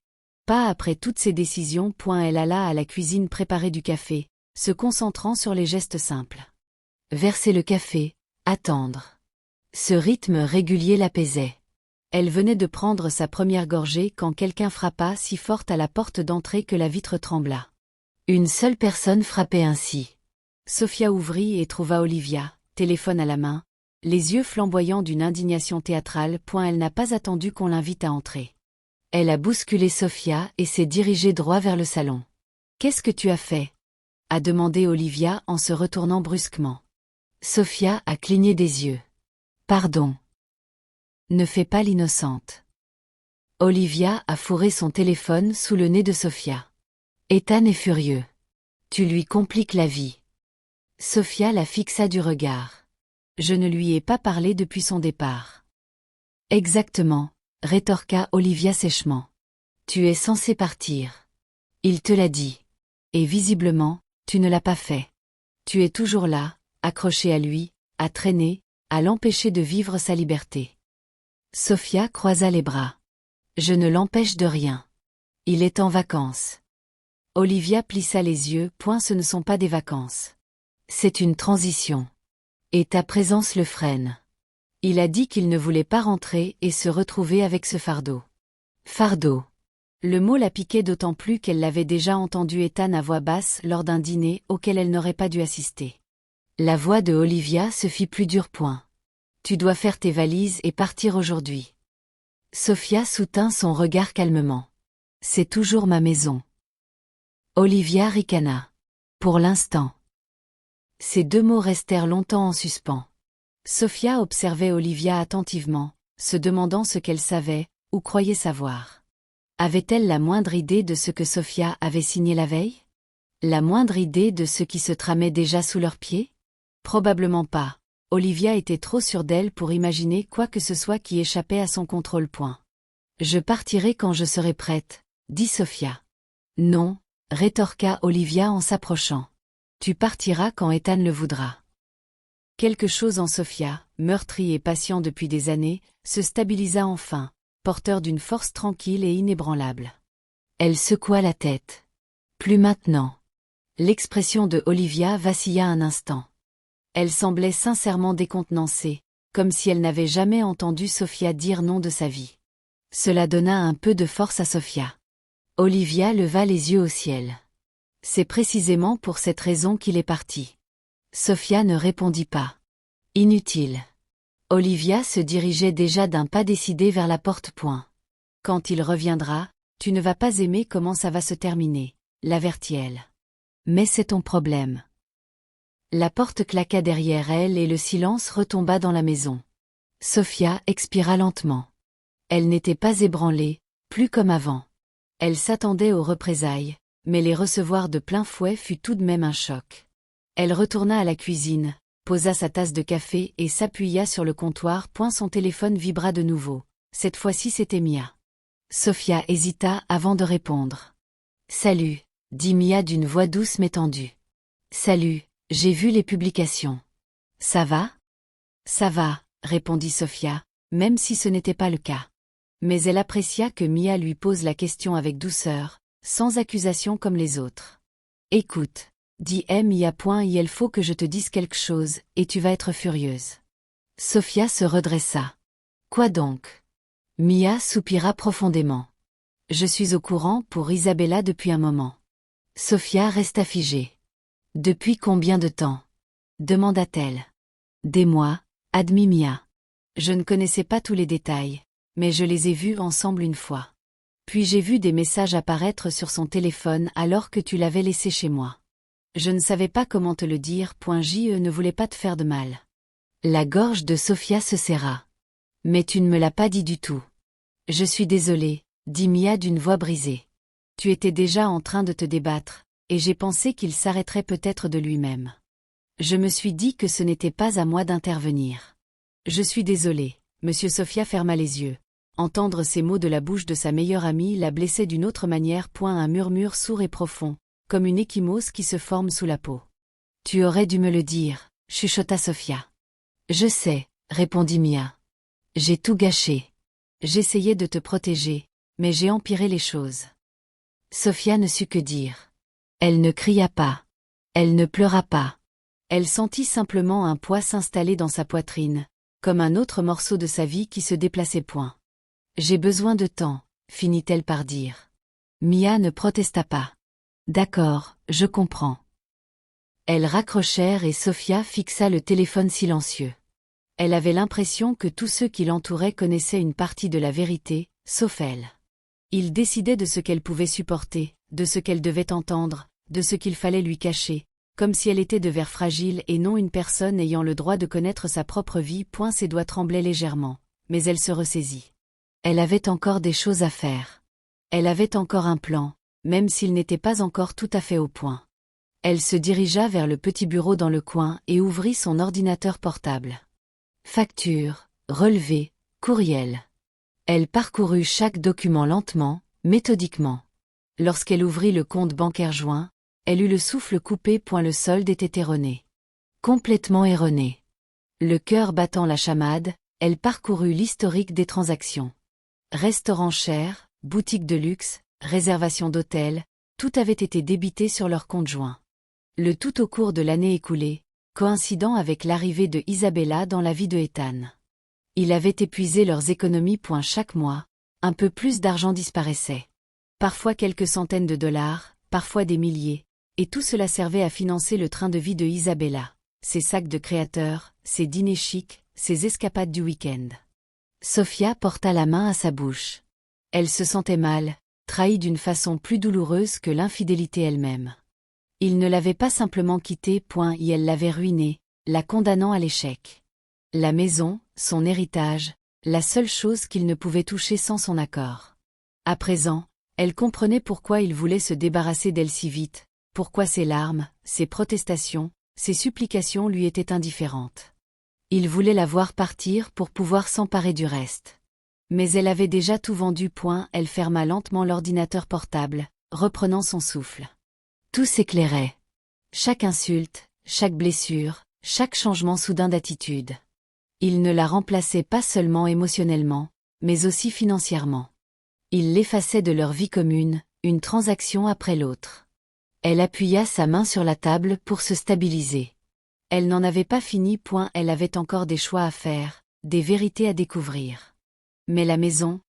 Speaker 1: Pas après toutes ses décisions. Elle alla à la cuisine préparer du café, se concentrant sur les gestes simples. Verser le café, attendre. Ce rythme régulier l'apaisait. Elle venait de prendre sa première gorgée quand quelqu'un frappa si fort à la porte d'entrée que la vitre trembla. Une seule personne frappait ainsi. Sophia ouvrit et trouva Olivia, téléphone à la main, les yeux flamboyants d'une indignation théâtrale. Elle n'a pas attendu qu'on l'invite à entrer. Elle a bousculé Sophia et s'est dirigée droit vers le salon. « Qu'est-ce que tu as fait ?» a demandé Olivia en se retournant brusquement. Sophia a cligné des yeux. « Pardon. » Ne fais pas l'innocente. Olivia a fourré son téléphone sous le nez de Sophia. Ethan est furieux. Tu lui compliques la vie. Sophia la fixa du regard. Je ne lui ai pas parlé depuis son départ. Exactement, rétorqua Olivia sèchement. Tu es censé partir. Il te l'a dit. Et visiblement, tu ne l'as pas fait. Tu es toujours là, accroché à lui, à traîner, à l'empêcher de vivre sa liberté. Sophia croisa les bras. Je ne l'empêche de rien. Il est en vacances. Olivia plissa les yeux. Ce ne sont pas des vacances. C'est une transition. Et ta présence le freine. Il a dit qu'il ne voulait pas rentrer et se retrouver avec ce fardeau. Fardeau. Le mot la piquait d'autant plus qu'elle l'avait déjà entendu Ethan à voix basse lors d'un dîner auquel elle n'aurait pas dû assister. La voix de Olivia se fit plus dure. Tu dois faire tes valises et partir aujourd'hui. Sophia soutint son regard calmement. C'est toujours ma maison. Olivia ricana. Pour l'instant. Ces deux mots restèrent longtemps en suspens. Sophia observait Olivia attentivement, se demandant ce qu'elle savait, ou croyait savoir. Avait-elle la moindre idée de ce que Sophia avait signé la veille? La moindre idée de ce qui se tramait déjà sous leurs pieds? Probablement pas. Olivia était trop sûre d'elle pour imaginer quoi que ce soit qui échappait à son contrôle. Je partirai quand je serai prête, dit Sophia. Non, rétorqua Olivia en s'approchant. Tu partiras quand Ethan le voudra. Quelque chose en Sophia, meurtrie et patient depuis des années, se stabilisa enfin, porteur d'une force tranquille et inébranlable. Elle secoua la tête. Plus maintenant. L'expression de Olivia vacilla un instant. Elle semblait sincèrement décontenancée, comme si elle n'avait jamais entendu Sophia dire non de sa vie. Cela donna un peu de force à Sophia. Olivia leva les yeux au ciel. C'est précisément pour cette raison qu'il est parti. Sophia ne répondit pas. Inutile. Olivia se dirigeait déjà d'un pas décidé vers la porte. Quand il reviendra, tu ne vas pas aimer comment ça va se terminer, l'avertit-elle. Mais c'est ton problème. La porte claqua derrière elle et le silence retomba dans la maison. Sophia expira lentement. Elle n'était pas ébranlée, plus comme avant. Elle s'attendait aux représailles, mais les recevoir de plein fouet fut tout de même un choc. Elle retourna à la cuisine, posa sa tasse de café et s'appuya sur le comptoir. Son téléphone vibra de nouveau. Cette fois-ci c'était Mia. Sophia hésita avant de répondre. « Salut », dit Mia d'une voix douce mais tendue. « Salut, j'ai vu les publications. Ça va ?»« Ça va », répondit Sophia, même si ce n'était pas le cas. Mais elle apprécia que Mia lui pose la question avec douceur, sans accusation comme les autres. « Écoute, dit Mia. Il faut que je te dise quelque chose, et tu vas être furieuse. » Sophia se redressa. « Quoi donc ?» Mia soupira profondément. « Je suis au courant pour Isabella depuis un moment. » Sophia resta figée. « Depuis combien de temps ?» demanda-t-elle. « Des mois, admit Mia. Je ne connaissais pas tous les détails, mais je les ai vus ensemble une fois. Puis j'ai vu des messages apparaître sur son téléphone alors que tu l'avais laissé chez moi. Je ne savais pas comment te le dire. Je ne voulais pas te faire de mal. » La gorge de Sophia se serra. « Mais tu ne me l'as pas dit du tout. »« Je suis désolée, » dit Mia d'une voix brisée. « Tu étais déjà en train de te débattre, et j'ai pensé qu'il s'arrêterait peut-être de lui-même. Je me suis dit que ce n'était pas à moi d'intervenir. Je suis désolée. » Monsieur Sophia ferma les yeux. Entendre ces mots de la bouche de sa meilleure amie la blessait d'une autre manière. Un murmure sourd et profond, comme une ecchymose qui se forme sous la peau. « Tu aurais dû me le dire, » chuchota Sophia. « Je sais, » répondit Mia. « J'ai tout gâché. J'essayais de te protéger, mais j'ai empiré les choses. » Sophia ne sut que dire. Elle ne cria pas. Elle ne pleura pas. Elle sentit simplement un poids s'installer dans sa poitrine, comme un autre morceau de sa vie qui se déplaçait. « J'ai besoin de temps, » finit-elle par dire. Mia ne protesta pas. « D'accord, je comprends. » Elles raccrochèrent et Sophia fixa le téléphone silencieux. Elle avait l'impression que tous ceux qui l'entouraient connaissaient une partie de la vérité, sauf elle. Ils décidaient de ce qu'elle pouvait supporter, de ce qu'elle devait entendre, de ce qu'il fallait lui cacher, comme si elle était de verre fragile et non une personne ayant le droit de connaître sa propre vie. Ses doigts tremblaient légèrement, mais elle se ressaisit. Elle avait encore des choses à faire. Elle avait encore un plan, même s'il n'était pas encore tout à fait au point. Elle se dirigea vers le petit bureau dans le coin et ouvrit son ordinateur portable. Factures, relevés, courriels. Elle parcourut chaque document lentement, méthodiquement. Lorsqu'elle ouvrit le compte bancaire joint, elle eut le souffle coupé. Le solde était erroné. Complètement erroné. Le cœur battant la chamade, elle parcourut l'historique des transactions. Restaurants chers, boutiques de luxe, réservations d'hôtels, tout avait été débité sur leur compte joint. Le tout au cours de l'année écoulée, coïncidant avec l'arrivée de Isabella dans la vie de Ethan. Il avait épuisé leurs économies. Chaque mois, un peu plus d'argent disparaissait. Parfois quelques centaines de dollars, parfois des milliers, et tout cela servait à financer le train de vie de Isabella, ses sacs de créateurs, ses dîners chics, ses escapades du week-end. Sophia porta la main à sa bouche. Elle se sentait mal, trahie d'une façon plus douloureuse que l'infidélité elle-même. Il ne l'avait pas simplement quittée. Et elle l'avait ruinée, la condamnant à l'échec. La maison, son héritage, la seule chose qu'il ne pouvait toucher sans son accord. À présent, elle comprenait pourquoi il voulait se débarrasser d'elle si vite, pourquoi ses larmes, ses protestations, ses supplications lui étaient indifférentes. Il voulait la voir partir pour pouvoir s'emparer du reste. Mais elle avait déjà tout vendu. Elle ferma lentement l'ordinateur portable, reprenant son souffle. Tout s'éclairait. Chaque insulte, chaque blessure, chaque changement soudain d'attitude. Il ne la remplaçait pas seulement émotionnellement, mais aussi financièrement. Il l'effaçait de leur vie commune, une transaction après l'autre. Elle appuya sa main sur la table pour se stabiliser. Elle n'en avait pas fini. Elle avait encore des choix à faire, des vérités à découvrir. Mais la maison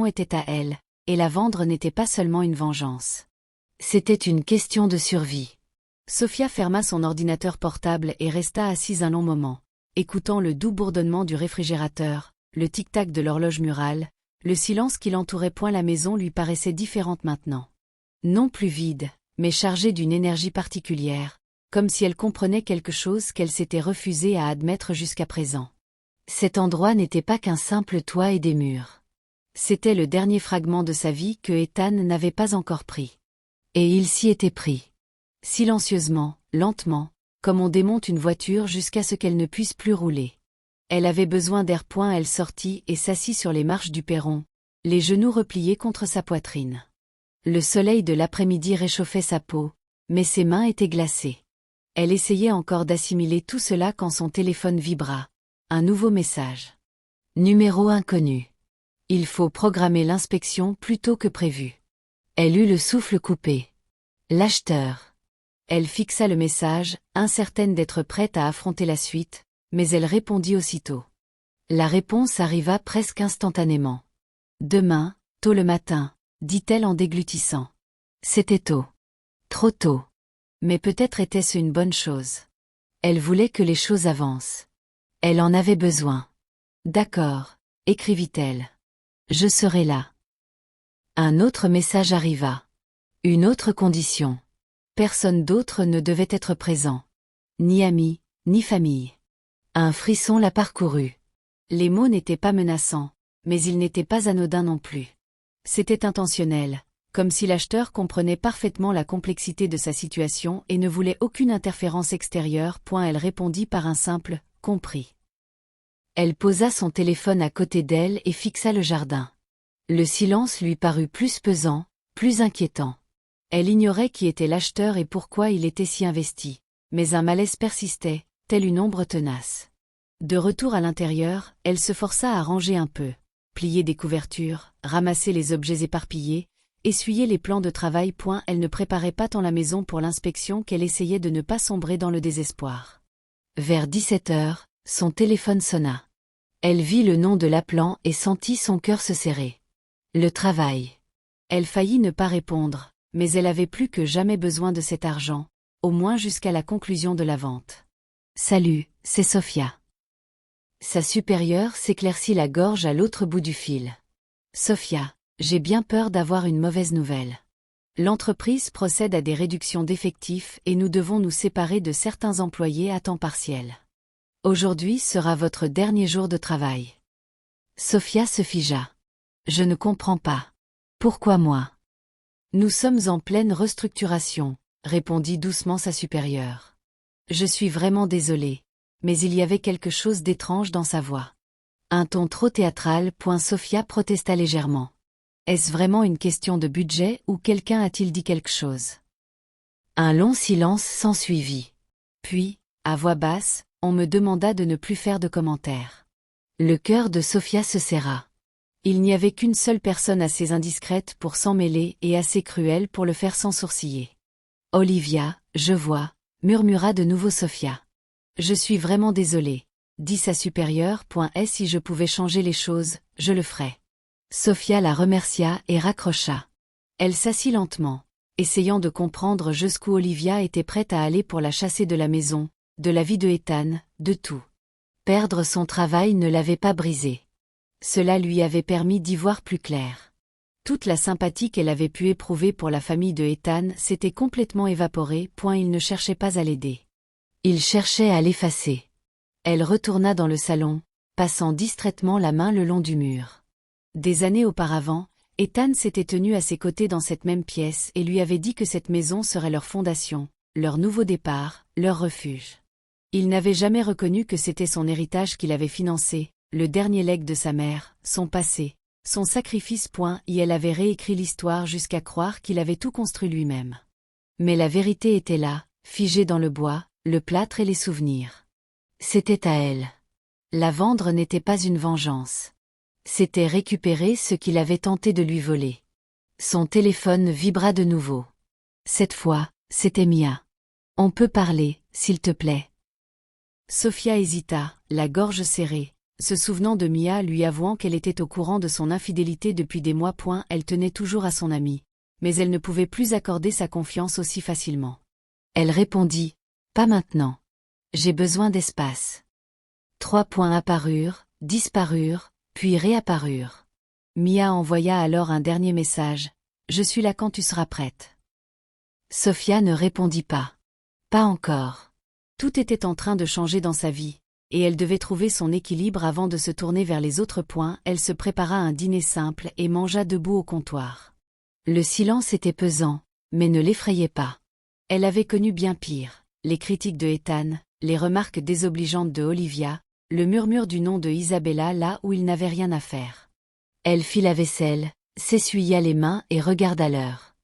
Speaker 1: était à elle, et la vendre n'était pas seulement une vengeance. C'était une question de survie. Sophia ferma son ordinateur portable et resta assise un long moment, écoutant le doux bourdonnement du réfrigérateur, le tic-tac de l'horloge murale, le silence qui l'entourait. La maison lui paraissait différente maintenant. Non plus vide, mais chargée d'une énergie particulière, comme si elle comprenait quelque chose qu'elle s'était refusée à admettre jusqu'à présent. Cet endroit n'était pas qu'un simple toit et des murs. C'était le dernier fragment de sa vie que Ethan n'avait pas encore pris. Et il s'y était pris. Silencieusement, lentement, comme on démonte une voiture jusqu'à ce qu'elle ne puisse plus rouler. Elle avait besoin d'air. Elle sortit et s'assit sur les marches du perron, les genoux repliés contre sa poitrine. Le soleil de l'après-midi réchauffait sa peau, mais ses mains étaient glacées. Elle essayait encore d'assimiler tout cela quand son téléphone vibra. Un nouveau message. Numéro inconnu. Il faut programmer l'inspection plus tôt que prévu. Elle eut le souffle coupé. L'acheteur. Elle fixa le message, incertaine d'être prête à affronter la suite, mais elle répondit aussitôt. La réponse arriva presque instantanément. Demain, tôt le matin, dit-elle en déglutissant. C'était tôt. Trop tôt. Mais peut-être était-ce une bonne chose. Elle voulait que les choses avancent. Elle en avait besoin. D'accord, écrivit-elle. Je serai là. Un autre message arriva. Une autre condition. Personne d'autre ne devait être présent. Ni amis, ni famille. Un frisson la parcourut. Les mots n'étaient pas menaçants, mais ils n'étaient pas anodins non plus. C'était intentionnel, comme si l'acheteur comprenait parfaitement la complexité de sa situation et ne voulait aucune interférence extérieure. Elle répondit par un simple « compris ». Elle posa son téléphone à côté d'elle et fixa le jardin. Le silence lui parut plus pesant, plus inquiétant. Elle ignorait qui était l'acheteur et pourquoi il était si investi, mais un malaise persistait, telle une ombre tenace. De retour à l'intérieur, elle se força à ranger un peu, plier des couvertures, ramasser les objets éparpillés, essuyer les plans de travail. Elle ne préparait pas tant la maison pour l'inspection qu'elle essayait de ne pas sombrer dans le désespoir. Vers 17 heures, son téléphone sonna. Elle vit le nom de l'appelant et sentit son cœur se serrer. Le travail. Elle faillit ne pas répondre, mais elle avait plus que jamais besoin de cet argent, au moins jusqu'à la conclusion de la vente. Salut, c'est Sophia. Sa supérieure s'éclaircit la gorge à l'autre bout du fil. Sophia, j'ai bien peur d'avoir une mauvaise nouvelle. L'entreprise procède à des réductions d'effectifs et nous devons nous séparer de certains employés à temps partiel. Aujourd'hui sera votre dernier jour de travail. Sophia se figea. Je ne comprends pas. Pourquoi moi? Nous sommes en pleine restructuration, répondit doucement sa supérieure. Je suis vraiment désolée, mais il y avait quelque chose d'étrange dans sa voix. Un ton trop théâtral. Sophia protesta légèrement. Est-ce vraiment une question de budget ou quelqu'un a-t-il dit quelque chose? Un long silence s'ensuivit. Puis, à voix basse, on me demanda de ne plus faire de commentaires. Le cœur de Sophia se serra. Il n'y avait qu'une seule personne assez indiscrète pour s'en mêler et assez cruelle pour le faire sans sourciller. Olivia, je vois, murmura de nouveau Sophia. Je suis vraiment désolée, dit sa supérieure. Et si je pouvais changer les choses, je le ferais. Sophia la remercia et raccrocha. Elle s'assit lentement, essayant de comprendre jusqu'où Olivia était prête à aller pour la chasser de la maison, de la vie de Ethan, de tout. Perdre son travail ne l'avait pas brisé. Cela lui avait permis d'y voir plus clair. Toute la sympathie qu'elle avait pu éprouver pour la famille de Ethan s'était complètement évaporée. Il ne cherchait pas à l'aider. Il cherchait à l'effacer. Elle retourna dans le salon, passant distraitement la main le long du mur. Des années auparavant, Ethan s'était tenu à ses côtés dans cette même pièce et lui avait dit que cette maison serait leur fondation, leur nouveau départ, leur refuge. Il n'avait jamais reconnu que c'était son héritage qu'il avait financé, le dernier legs de sa mère, son passé, son sacrifice. Et elle avait réécrit l'histoire jusqu'à croire qu'il avait tout construit lui-même. Mais la vérité était là, figée dans le bois, le plâtre et les souvenirs. C'était à elle. La vendre n'était pas une vengeance. C'était récupérer ce qu'il avait tenté de lui voler. Son téléphone vibra de nouveau. Cette fois, c'était Mia. « On peut parler, s'il te plaît. » Sophia hésita, la gorge serrée, se souvenant de Mia lui avouant qu'elle était au courant de son infidélité depuis des mois. Elle tenait toujours à son amie, mais elle ne pouvait plus accorder sa confiance aussi facilement. Elle répondit, « Pas maintenant. J'ai besoin d'espace. » 3 points apparurent, disparurent, puis réapparurent. Mia envoya alors un dernier message, « Je suis là quand tu seras prête. » Sophia ne répondit pas. Pas encore. Tout était en train de changer dans sa vie, et elle devait trouver son équilibre avant de se tourner vers les autres. Elle se prépara un dîner simple et mangea debout au comptoir. Le silence était pesant, mais ne l'effrayait pas. Elle avait connu bien pire, les critiques de Ethan, les remarques désobligeantes de Olivia, le murmure du nom de Isabella là où il n'avait rien à faire. Elle fit la vaisselle, s'essuya les mains et regarda l'heure.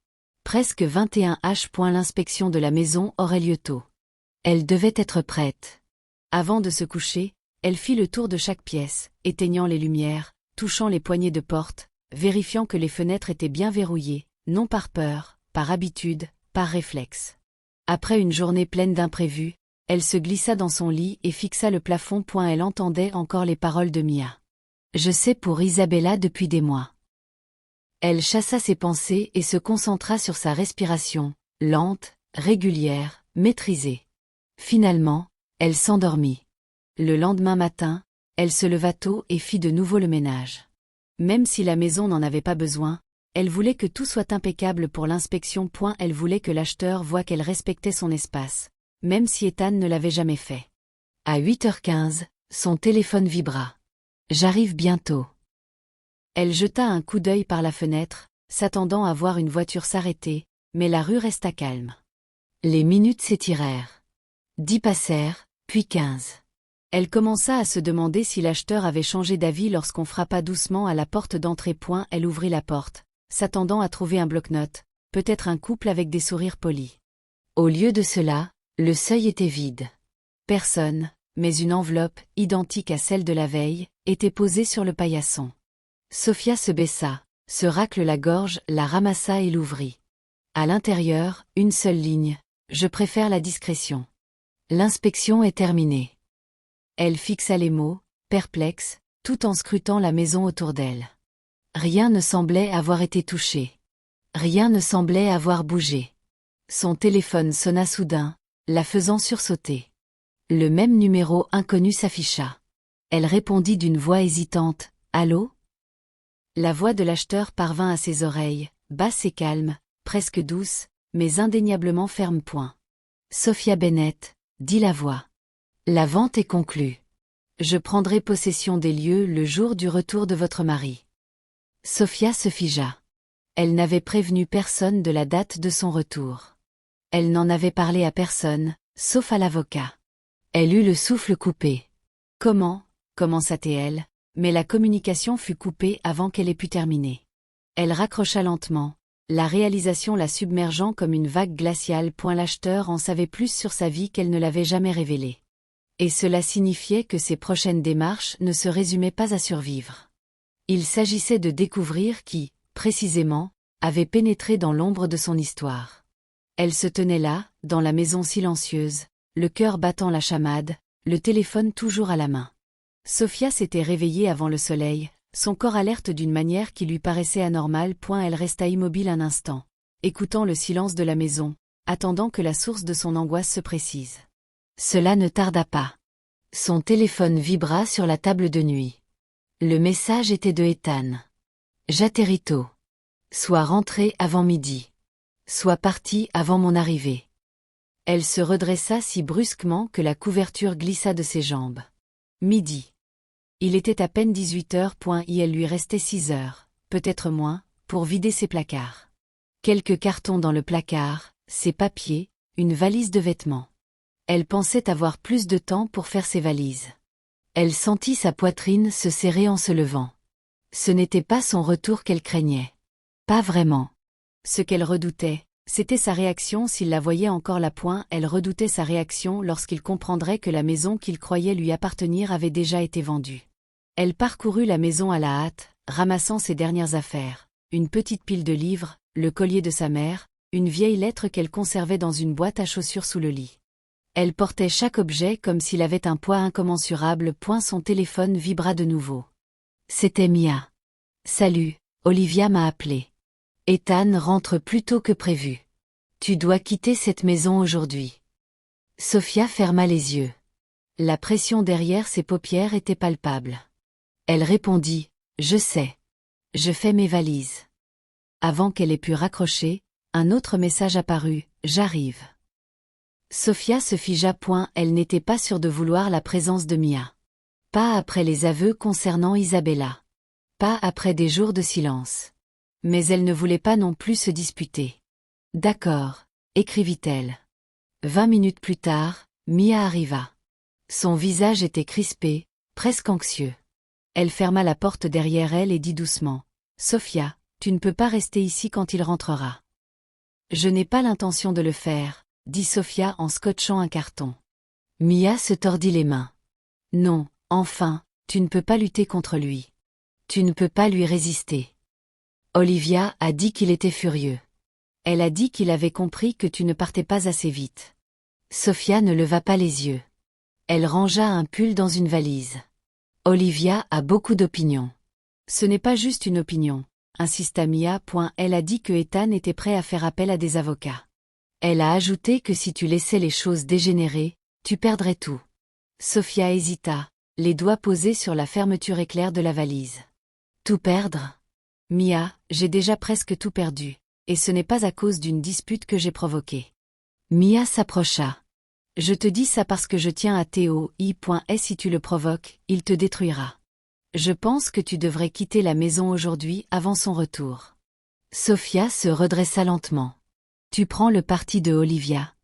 Speaker 1: Presque 21 h. L'inspection de la maison aurait lieu tôt. Elle devait être prête. Avant de se coucher, elle fit le tour de chaque pièce, éteignant les lumières, touchant les poignées de porte, vérifiant que les fenêtres étaient bien verrouillées, non par peur, par habitude, par réflexe. Après une journée pleine d'imprévus, elle se glissa dans son lit et fixa le plafond. Elle entendait encore les paroles de Mia. « Je sais pour Isabella depuis des mois. » Elle chassa ses pensées et se concentra sur sa respiration, lente, régulière, maîtrisée. Finalement, elle s'endormit. Le lendemain matin, elle se leva tôt et fit de nouveau le ménage. Même si la maison n'en avait pas besoin, elle voulait que tout soit impeccable pour l'inspection. Elle voulait que l'acheteur voie qu'elle respectait son espace, même si Ethan ne l'avait jamais fait. À 8h15, son téléphone vibra. « J'arrive bientôt. » Elle jeta un coup d'œil par la fenêtre, s'attendant à voir une voiture s'arrêter, mais la rue resta calme. Les minutes s'étirèrent. 10 passèrent, puis 15. Elle commença à se demander si l'acheteur avait changé d'avis lorsqu'on frappa doucement à la porte d'entrée. Elle ouvrit la porte, s'attendant à trouver un bloc-notes, peut-être un couple avec des sourires polis. Au lieu de cela, le seuil était vide. Personne, mais une enveloppe, identique à celle de la veille, était posée sur le paillasson. Sophia se baissa, se racle la gorge, la ramassa et l'ouvrit. À l'intérieur, une seule ligne, « Je préfère la discrétion. » L'inspection est terminée. Elle fixa les mots, perplexe, tout en scrutant la maison autour d'elle. Rien ne semblait avoir été touché. Rien ne semblait avoir bougé. Son téléphone sonna soudain, la faisant sursauter. Le même numéro inconnu s'afficha. Elle répondit d'une voix hésitante, « Allô ?» La voix de l'acheteur parvint à ses oreilles, basse et calme, presque douce, mais indéniablement ferme. Sophia Bennett, dit la voix. La vente est conclue. Je prendrai possession des lieux le jour du retour de votre mari. Sophia se figea. Elle n'avait prévenu personne de la date de son retour. Elle n'en avait parlé à personne, sauf à l'avocat. Elle eut le souffle coupé. Comment, commença-t-elle, mais la communication fut coupée avant qu'elle ait pu terminer. Elle raccrocha lentement, la réalisation la submergeant comme une vague glaciale. L'acheteur en savait plus sur sa vie qu'elle ne l'avait jamais révélé. Et cela signifiait que ses prochaines démarches ne se résumaient pas à survivre. Il s'agissait de découvrir qui, précisément, avait pénétré dans l'ombre de son histoire. Elle se tenait là, dans la maison silencieuse, le cœur battant la chamade, le téléphone toujours à la main. Sophia s'était réveillée avant le soleil, son corps alerte d'une manière qui lui paraissait anormale. Elle resta immobile un instant, écoutant le silence de la maison, attendant que la source de son angoisse se précise. Cela ne tarda pas. Son téléphone vibra sur la table de nuit. Le message était de Ethan. J'atterris tôt. Sois rentré avant midi. Sois parti avant mon arrivée. Elle se redressa si brusquement que la couverture glissa de ses jambes. Midi. Il était à peine 18h. Il lui restait 6 heures, peut-être moins, pour vider ses placards. Quelques cartons dans le placard, ses papiers, une valise de vêtements. Elle pensait avoir plus de temps pour faire ses valises. Elle sentit sa poitrine se serrer en se levant. Ce n'était pas son retour qu'elle craignait. Pas vraiment. Ce qu'elle redoutait, c'était sa réaction s'il la voyait encore là. Elle redoutait sa réaction lorsqu'il comprendrait que la maison qu'il croyait lui appartenir avait déjà été vendue. Elle parcourut la maison à la hâte, ramassant ses dernières affaires, une petite pile de livres, le collier de sa mère, une vieille lettre qu'elle conservait dans une boîte à chaussures sous le lit. Elle portait chaque objet comme s'il avait un poids incommensurable. Son téléphone vibra de nouveau. C'était Mia. Salut, Olivia m'a appelé. Ethan rentre plus tôt que prévu. Tu dois quitter cette maison aujourd'hui. Sophia ferma les yeux. La pression derrière ses paupières était palpable. Elle répondit, je sais. Je fais mes valises. Avant qu'elle ait pu raccrocher, un autre message apparut, j'arrive. Sophia se figea. Elle n'était pas sûre de vouloir la présence de Mia. Pas après les aveux concernant Isabella. Pas après des jours de silence. Mais elle ne voulait pas non plus se disputer. D'accord, écrivit-elle. 20 minutes plus tard, Mia arriva. Son visage était crispé, presque anxieux. Elle ferma la porte derrière elle et dit doucement, Sophia, tu ne peux pas rester ici quand il rentrera. Je n'ai pas l'intention de le faire, dit Sophia en scotchant un carton. Mia se tordit les mains. Non, enfin, tu ne peux pas lutter contre lui. Tu ne peux pas lui résister. Olivia a dit qu'il était furieux. Elle a dit qu'il avait compris que tu ne partais pas assez vite. Sophia ne leva pas les yeux. Elle rangea un pull dans une valise. Olivia a beaucoup d'opinions. Ce n'est pas juste une opinion, insista Mia. Elle a dit que Ethan était prêt à faire appel à des avocats. Elle a ajouté que si tu laissais les choses dégénérer, tu perdrais tout. Sophia hésita, les doigts posés sur la fermeture éclair de la valise. Tout perdre? Mia, j'ai déjà presque tout perdu, et ce n'est pas à cause d'une dispute que j'ai provoquée. Mia s'approcha. Je te dis ça parce que je tiens à Théo. Si tu le provoques, il te détruira. Je pense que tu devrais quitter la maison aujourd'hui avant son retour. Sophia se redressa lentement. Tu prends le parti de Olivia.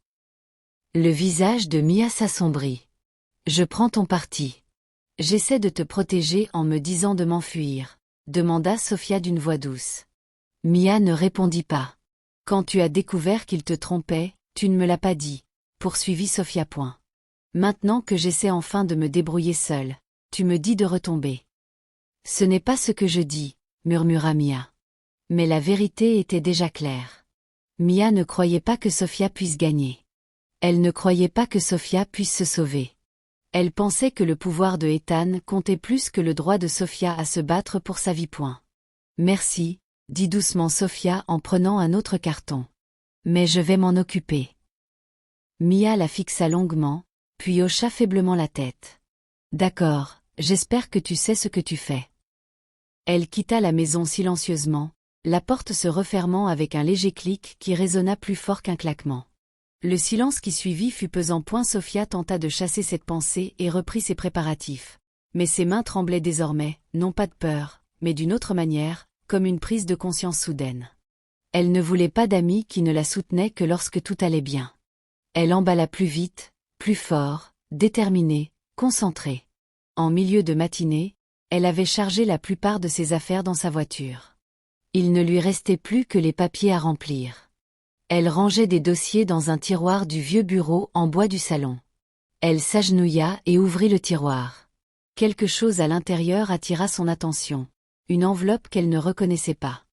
Speaker 1: Le visage de Mia s'assombrit. Je prends ton parti. J'essaie de te protéger en me disant de m'enfuir, demanda Sophia d'une voix douce. Mia ne répondit pas. Quand tu as découvert qu'il te trompait, tu ne me l'as pas dit, poursuivit Sophia. Maintenant que j'essaie enfin de me débrouiller seule, tu me dis de retomber. Ce n'est pas ce que je dis, murmura Mia. Mais la vérité était déjà claire. Mia ne croyait pas que Sophia puisse gagner. Elle ne croyait pas que Sophia puisse se sauver. Elle pensait que le pouvoir de Ethan comptait plus que le droit de Sophia à se battre pour sa vie. Merci, dit doucement Sophia en prenant un autre carton. Mais je vais m'en occuper. Mia la fixa longuement, puis hocha faiblement la tête. D'accord, j'espère que tu sais ce que tu fais. Elle quitta la maison silencieusement, la porte se refermant avec un léger clic qui résonna plus fort qu'un claquement. Le silence qui suivit fut pesant. Sophia tenta de chasser cette pensée et reprit ses préparatifs. Mais ses mains tremblaient désormais, non pas de peur, mais d'une autre manière, comme une prise de conscience soudaine. Elle ne voulait pas d'amis qui ne la soutenaient que lorsque tout allait bien. Elle emballa plus vite, plus fort, déterminée, concentrée. En milieu de matinée, elle avait chargé la plupart de ses affaires dans sa voiture. Il ne lui restait plus que les papiers à remplir. Elle rangeait des dossiers dans un tiroir du vieux bureau en bois du salon. Elle s'agenouilla et ouvrit le tiroir. Quelque chose à l'intérieur attira son attention. Une enveloppe qu'elle ne reconnaissait pas.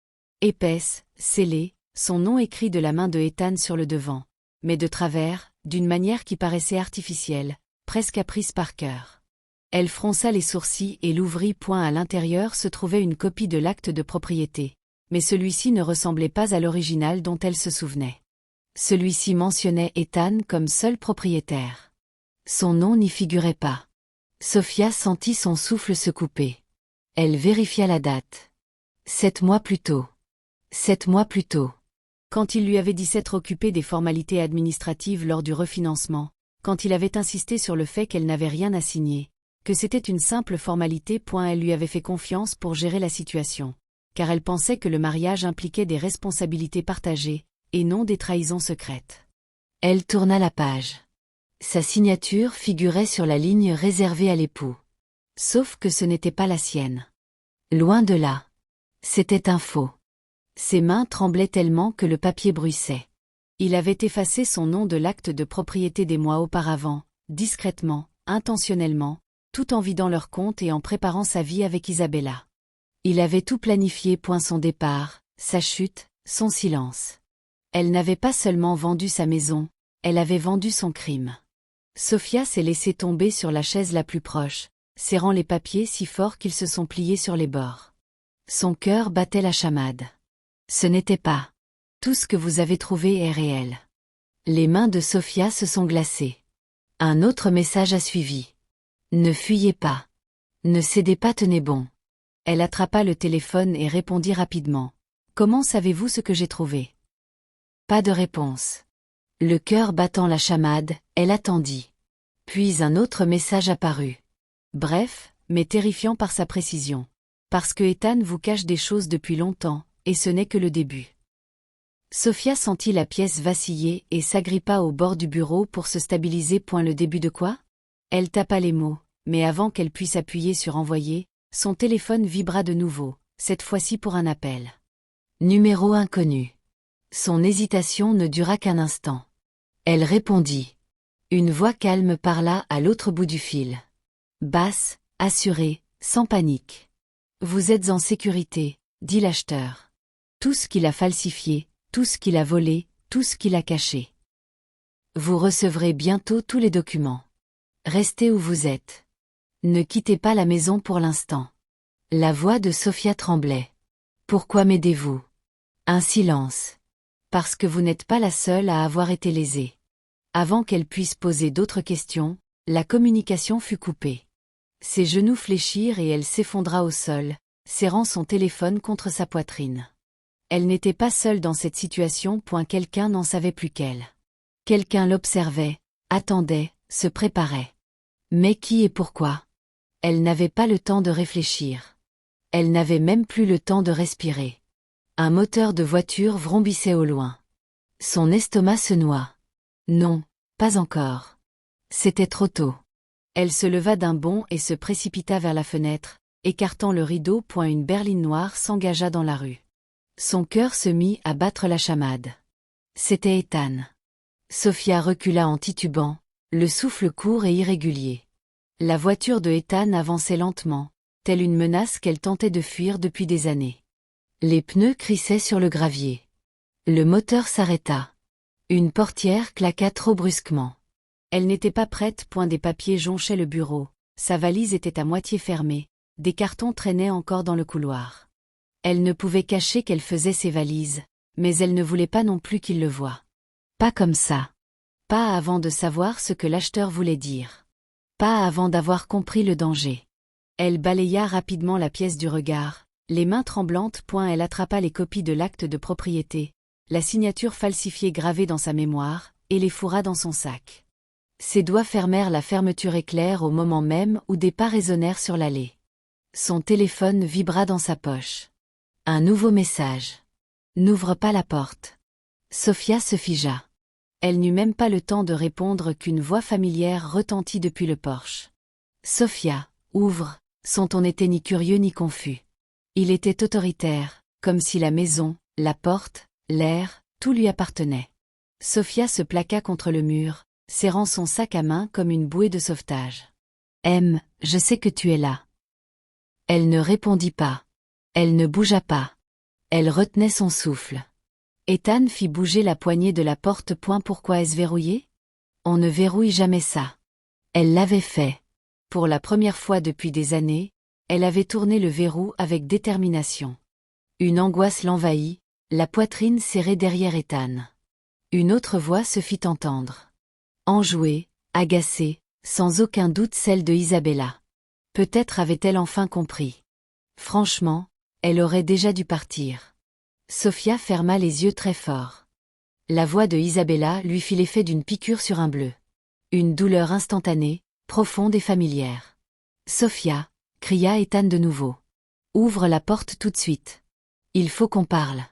Speaker 1: Épaisse, scellée, son nom écrit de la main de Ethan sur le devant, mais de travers, d'une manière qui paraissait artificielle, presque apprise par cœur. Elle fronça les sourcils et l'ouvrit. À l'intérieur se trouvait une copie de l'acte de propriété, mais celui-ci ne ressemblait pas à l'original dont elle se souvenait. Celui-ci mentionnait Ethan comme seul propriétaire. Son nom n'y figurait pas. Sophia sentit son souffle se couper. Elle vérifia la date. 7 mois plus tôt. 7 mois plus tôt. Quand il lui avait dit s'être occupé des formalités administratives lors du refinancement, quand il avait insisté sur le fait qu'elle n'avait rien à signer, que c'était une simple formalité. Elle lui avait fait confiance pour gérer la situation, car elle pensait que le mariage impliquait des responsabilités partagées, et non des trahisons secrètes. Elle tourna la page. Sa signature figurait sur la ligne réservée à l'époux. Sauf que ce n'était pas la sienne. Loin de là. C'était un faux. Ses mains tremblaient tellement que le papier bruissait. Il avait effacé son nom de l'acte de propriété des mois auparavant, discrètement, intentionnellement, tout en vidant leur compte et en préparant sa vie avec Isabella. Il avait tout planifié. Son départ, sa chute, son silence. Elle n'avait pas seulement vendu sa maison, elle avait vendu son crime. Sophia s'est laissée tomber sur la chaise la plus proche, serrant les papiers si fort qu'ils se sont pliés sur les bords. Son cœur battait la chamade. Ce n'était pas. Tout ce que vous avez trouvé est réel. Les mains de Sophia se sont glacées. Un autre message a suivi. Ne fuyez pas. Ne cédez pas, tenez bon. Elle attrapa le téléphone et répondit rapidement. Comment savez-vous ce que j'ai trouvé? Pas de réponse. Le cœur battant la chamade, elle attendit. Puis un autre message apparut. Bref, mais terrifiant par sa précision. Parce que Ethan vous cache des choses depuis longtemps, et ce n'est que le début. Sophia sentit la pièce vaciller et s'agrippa au bord du bureau pour se stabiliser. Le début de quoi? Elle tapa les mots, mais avant qu'elle puisse appuyer sur envoyer, son téléphone vibra de nouveau, cette fois-ci pour un appel. Numéro inconnu. Son hésitation ne dura qu'un instant. Elle répondit. Une voix calme parla à l'autre bout du fil. Basse, assurée, sans panique. Vous êtes en sécurité, dit l'acheteur. Tout ce qu'il a falsifié, tout ce qu'il a volé, tout ce qu'il a caché. Vous recevrez bientôt tous les documents. Restez où vous êtes. Ne quittez pas la maison pour l'instant. La voix de Sophia tremblait. Pourquoi m'aidez-vous? Un silence. Parce que vous n'êtes pas la seule à avoir été lésée. Avant qu'elle puisse poser d'autres questions, la communication fut coupée. Ses genoux fléchirent et elle s'effondra au sol, serrant son téléphone contre sa poitrine. Elle n'était pas seule dans cette situation. Quelqu'un n'en savait plus qu'elle. Quelqu'un l'observait, attendait, se préparait. Mais qui et pourquoi? Elle n'avait pas le temps de réfléchir. Elle n'avait même plus le temps de respirer. Un moteur de voiture vrombissait au loin. Son estomac se noua. Non, pas encore. C'était trop tôt. Elle se leva d'un bond et se précipita vers la fenêtre, écartant le rideau. Une berline noire s'engagea dans la rue. Son cœur se mit à battre la chamade. C'était Ethan. Sophia recula en titubant, le souffle court et irrégulier. La voiture de Ethan avançait lentement, telle une menace qu'elle tentait de fuir depuis des années. Les pneus crissaient sur le gravier. Le moteur s'arrêta. Une portière claqua trop brusquement. Elle n'était pas prête. Des papiers jonchaient le bureau, sa valise était à moitié fermée, des cartons traînaient encore dans le couloir. Elle ne pouvait cacher qu'elle faisait ses valises, mais elle ne voulait pas non plus qu'il le voie. Pas comme ça. Pas avant de savoir ce que l'acheteur voulait dire. Pas avant d'avoir compris le danger. Elle balaya rapidement la pièce du regard, les mains tremblantes. Elle attrapa les copies de l'acte de propriété, la signature falsifiée gravée dans sa mémoire, et les fourra dans son sac. Ses doigts fermèrent la fermeture éclair au moment même où des pas résonnèrent sur l'allée. Son téléphone vibra dans sa poche. Un nouveau message. N'ouvre pas la porte. Sophia se figea. Elle n'eut même pas le temps de répondre qu'une voix familière retentit depuis le porche. Sophia, ouvre, son ton n'était ni curieux ni confus. Il était autoritaire, comme si la maison, la porte, l'air, tout lui appartenait. Sophia se plaqua contre le mur, serrant son sac à main comme une bouée de sauvetage. Je sais que tu es là. Elle ne répondit pas. Elle ne bougea pas. Elle retenait son souffle. Ethan fit bouger la poignée de la porte. Pourquoi est-ce verrouillé? On ne verrouille jamais ça. Elle l'avait fait. Pour la première fois depuis des années, elle avait tourné le verrou avec détermination. Une angoisse l'envahit, la poitrine serrée derrière Ethan. Une autre voix se fit entendre. Enjouée, agacée, sans aucun doute celle de Isabella. Peut-être avait-elle enfin compris. Franchement, elle aurait déjà dû partir. Sophia ferma les yeux très fort. La voix de Isabella lui fit l'effet d'une piqûre sur un bleu. Une douleur instantanée, profonde et familière. Sophia, cria Ethan de nouveau. Ouvre la porte tout de suite. Il faut qu'on parle.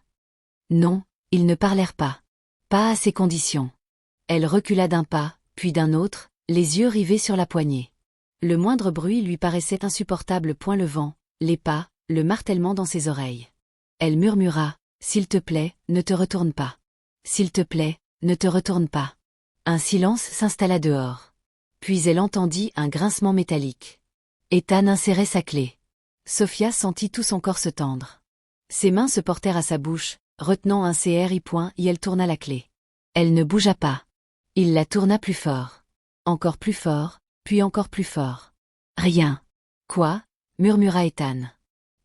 Speaker 1: Non, ils ne parlèrent pas. Pas à ces conditions. Elle recula d'un pas, puis d'un autre, les yeux rivés sur la poignée. Le moindre bruit lui paraissait insupportable. Le vent, les pas, le martèlement dans ses oreilles. Elle murmura, « S'il te plaît, ne te retourne pas. S'il te plaît, ne te retourne pas. » Un silence s'installa dehors. Puis elle entendit un grincement métallique. Ethan insérait sa clé. Sophia sentit tout son corps se tendre. Ses mains se portèrent à sa bouche, retenant un cri. Elle tourna la clé. Elle ne bougea pas. Il la tourna plus fort. Encore plus fort, puis encore plus fort. Rien. Quoi? Murmura Ethan.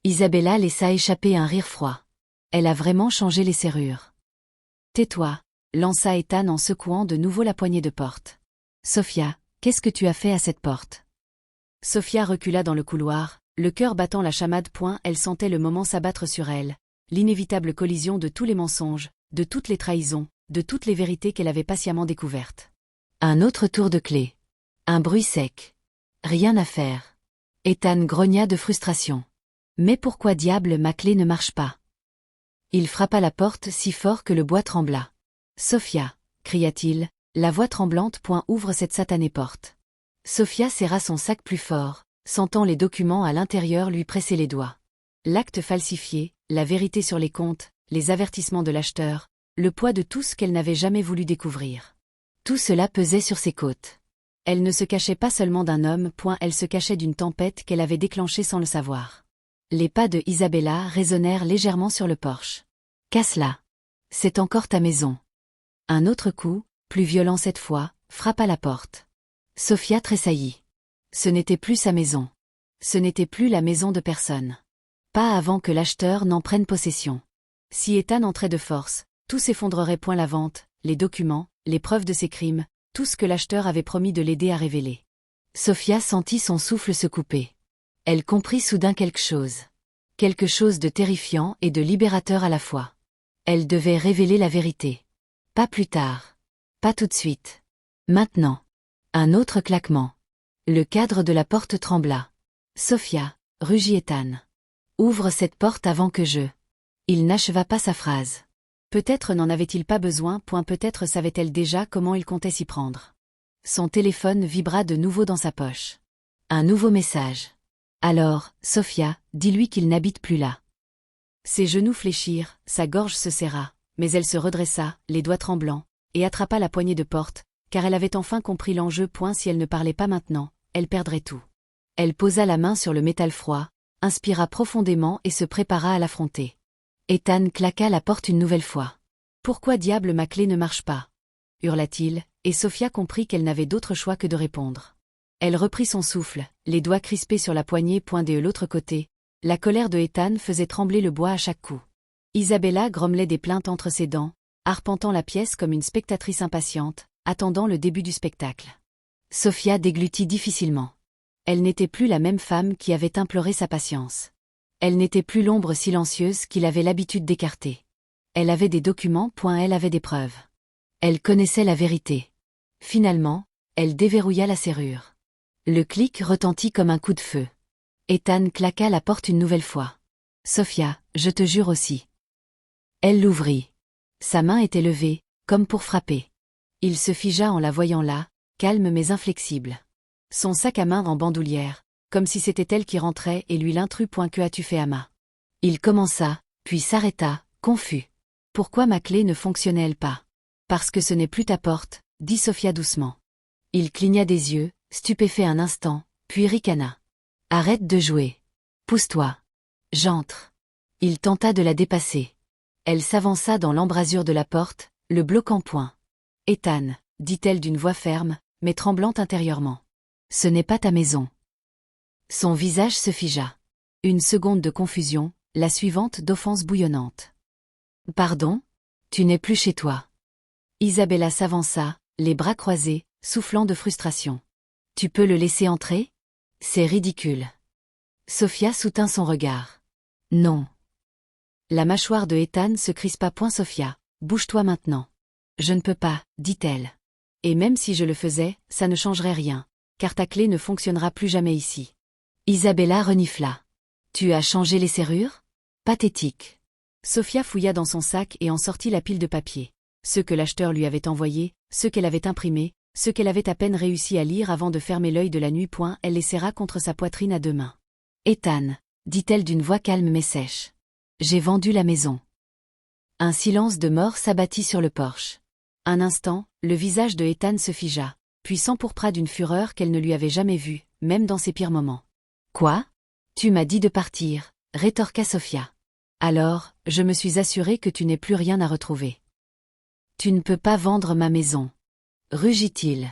Speaker 1: Isabella laissa échapper un rire froid. Elle a vraiment changé les serrures. Tais-toi, lança Ethan en secouant de nouveau la poignée de porte. Sophia, qu'est-ce que tu as fait à cette porte? Sophia recula dans le couloir, le cœur battant la chamade. Elle sentait le moment s'abattre sur elle, l'inévitable collision de tous les mensonges, de toutes les trahisons, de toutes les vérités qu'elle avait patiemment découvertes. Un autre tour de clé. Un bruit sec. Rien à faire. Ethan grogna de frustration. Mais pourquoi diable ma clé ne marche pas? Il frappa la porte si fort que le bois trembla. Sophia, cria-t-il, la voix tremblante. Ouvre cette satanée porte. Sophia serra son sac plus fort, sentant les documents à l'intérieur lui presser les doigts. L'acte falsifié, la vérité sur les comptes, les avertissements de l'acheteur, le poids de tout ce qu'elle n'avait jamais voulu découvrir. Tout cela pesait sur ses côtes. Elle ne se cachait pas seulement d'un homme. Elle se cachait d'une tempête qu'elle avait déclenchée sans le savoir. Les pas de Isabella résonnèrent légèrement sur le porche. Casse-la. C'est encore ta maison. Un autre coup, plus violent cette fois, frappa la porte. Sophia tressaillit. Ce n'était plus sa maison. Ce n'était plus la maison de personne. Pas avant que l'acheteur n'en prenne possession. Si Ethan entrait de force, tout s'effondrerait. La vente, les documents, les preuves de ses crimes, tout ce que l'acheteur avait promis de l'aider à révéler. Sophia sentit son souffle se couper. Elle comprit soudain quelque chose. Quelque chose de terrifiant et de libérateur à la fois. Elle devait révéler la vérité. Pas plus tard. Pas tout de suite. Maintenant. Un autre claquement. Le cadre de la porte trembla. Sophia, rugit Ethan. Ouvre cette porte avant que je... Il n'acheva pas sa phrase. Peut-être n'en avait-il pas besoin. Peut-être savait-elle déjà comment il comptait s'y prendre. Son téléphone vibra de nouveau dans sa poche. Un nouveau message. Alors, Sophia, dis-lui qu'il n'habite plus là. Ses genoux fléchirent, sa gorge se serra, mais elle se redressa, les doigts tremblants, et attrapa la poignée de porte, car elle avait enfin compris l'enjeu. Si elle ne parlait pas maintenant, elle perdrait tout. Elle posa la main sur le métal froid, inspira profondément et se prépara à l'affronter. Ethan claqua la porte une nouvelle fois. « Pourquoi diable ma clé ne marche pas ?» hurla-t-il, et Sophia comprit qu'elle n'avait d'autre choix que de répondre. Elle reprit son souffle, les doigts crispés sur la poignée. De l'autre côté, la colère de Ethan faisait trembler le bois à chaque coup. Isabella grommelait des plaintes entre ses dents, arpentant la pièce comme une spectatrice impatiente, attendant le début du spectacle. Sophia déglutit difficilement. Elle n'était plus la même femme qui avait imploré sa patience. Elle n'était plus l'ombre silencieuse qu'il avait l'habitude d'écarter. Elle avait des documents. Elle avait des preuves. Elle connaissait la vérité. Finalement, elle déverrouilla la serrure. Le clic retentit comme un coup de feu. Ethan claqua la porte une nouvelle fois. Sophia, je te jure aussi. Elle l'ouvrit. Sa main était levée, comme pour frapper. Il se figea en la voyant là, calme mais inflexible. Son sac à main en bandoulière, comme si c'était elle qui rentrait et lui l'intrus. Que as-tu fait, Ama? Il commença, puis s'arrêta, confus. Pourquoi ma clé ne fonctionnait-elle pas? Parce que ce n'est plus ta porte, dit Sophia doucement. Il cligna des yeux, stupéfait un instant, puis ricana. Arrête de jouer. Pousse-toi. J'entre. Il tenta de la dépasser. Elle s'avança dans l'embrasure de la porte, le bloquant point. Ethan, dit-elle d'une voix ferme, mais tremblante intérieurement. Ce n'est pas ta maison. Son visage se figea. Une seconde de confusion, la suivante d'offense bouillonnante. Pardon? Tu n'es plus chez toi. Isabella s'avança, les bras croisés, soufflant de frustration. Tu peux le laisser entrer? C'est ridicule. Sophia soutint son regard. Non. La mâchoire de Ethan se crispa. Sophia, bouge-toi maintenant. Je ne peux pas, dit-elle. Et même si je le faisais, ça ne changerait rien, car ta clé ne fonctionnera plus jamais ici. Isabella renifla. Tu as changé les serrures? Pathétique. Sophia fouilla dans son sac et en sortit la pile de papiers. Ceux que l'acheteur lui avait envoyés, ceux qu'elle avait imprimés, ceux qu'elle avait à peine réussi à lire avant de fermer l'œil de la nuit. Elle les serra contre sa poitrine à deux mains. Ethan, dit-elle d'une voix calme mais sèche. J'ai vendu la maison. Un silence de mort s'abattit sur le porche. Un instant, le visage de Ethan se figea, puis s'empourpra d'une fureur qu'elle ne lui avait jamais vue, même dans ses pires moments. Quoi? Tu m'as dit de partir, rétorqua Sophia. Alors, je me suis assurée que tu n'aies plus rien à retrouver. Tu ne peux pas vendre ma maison. Rugit-il.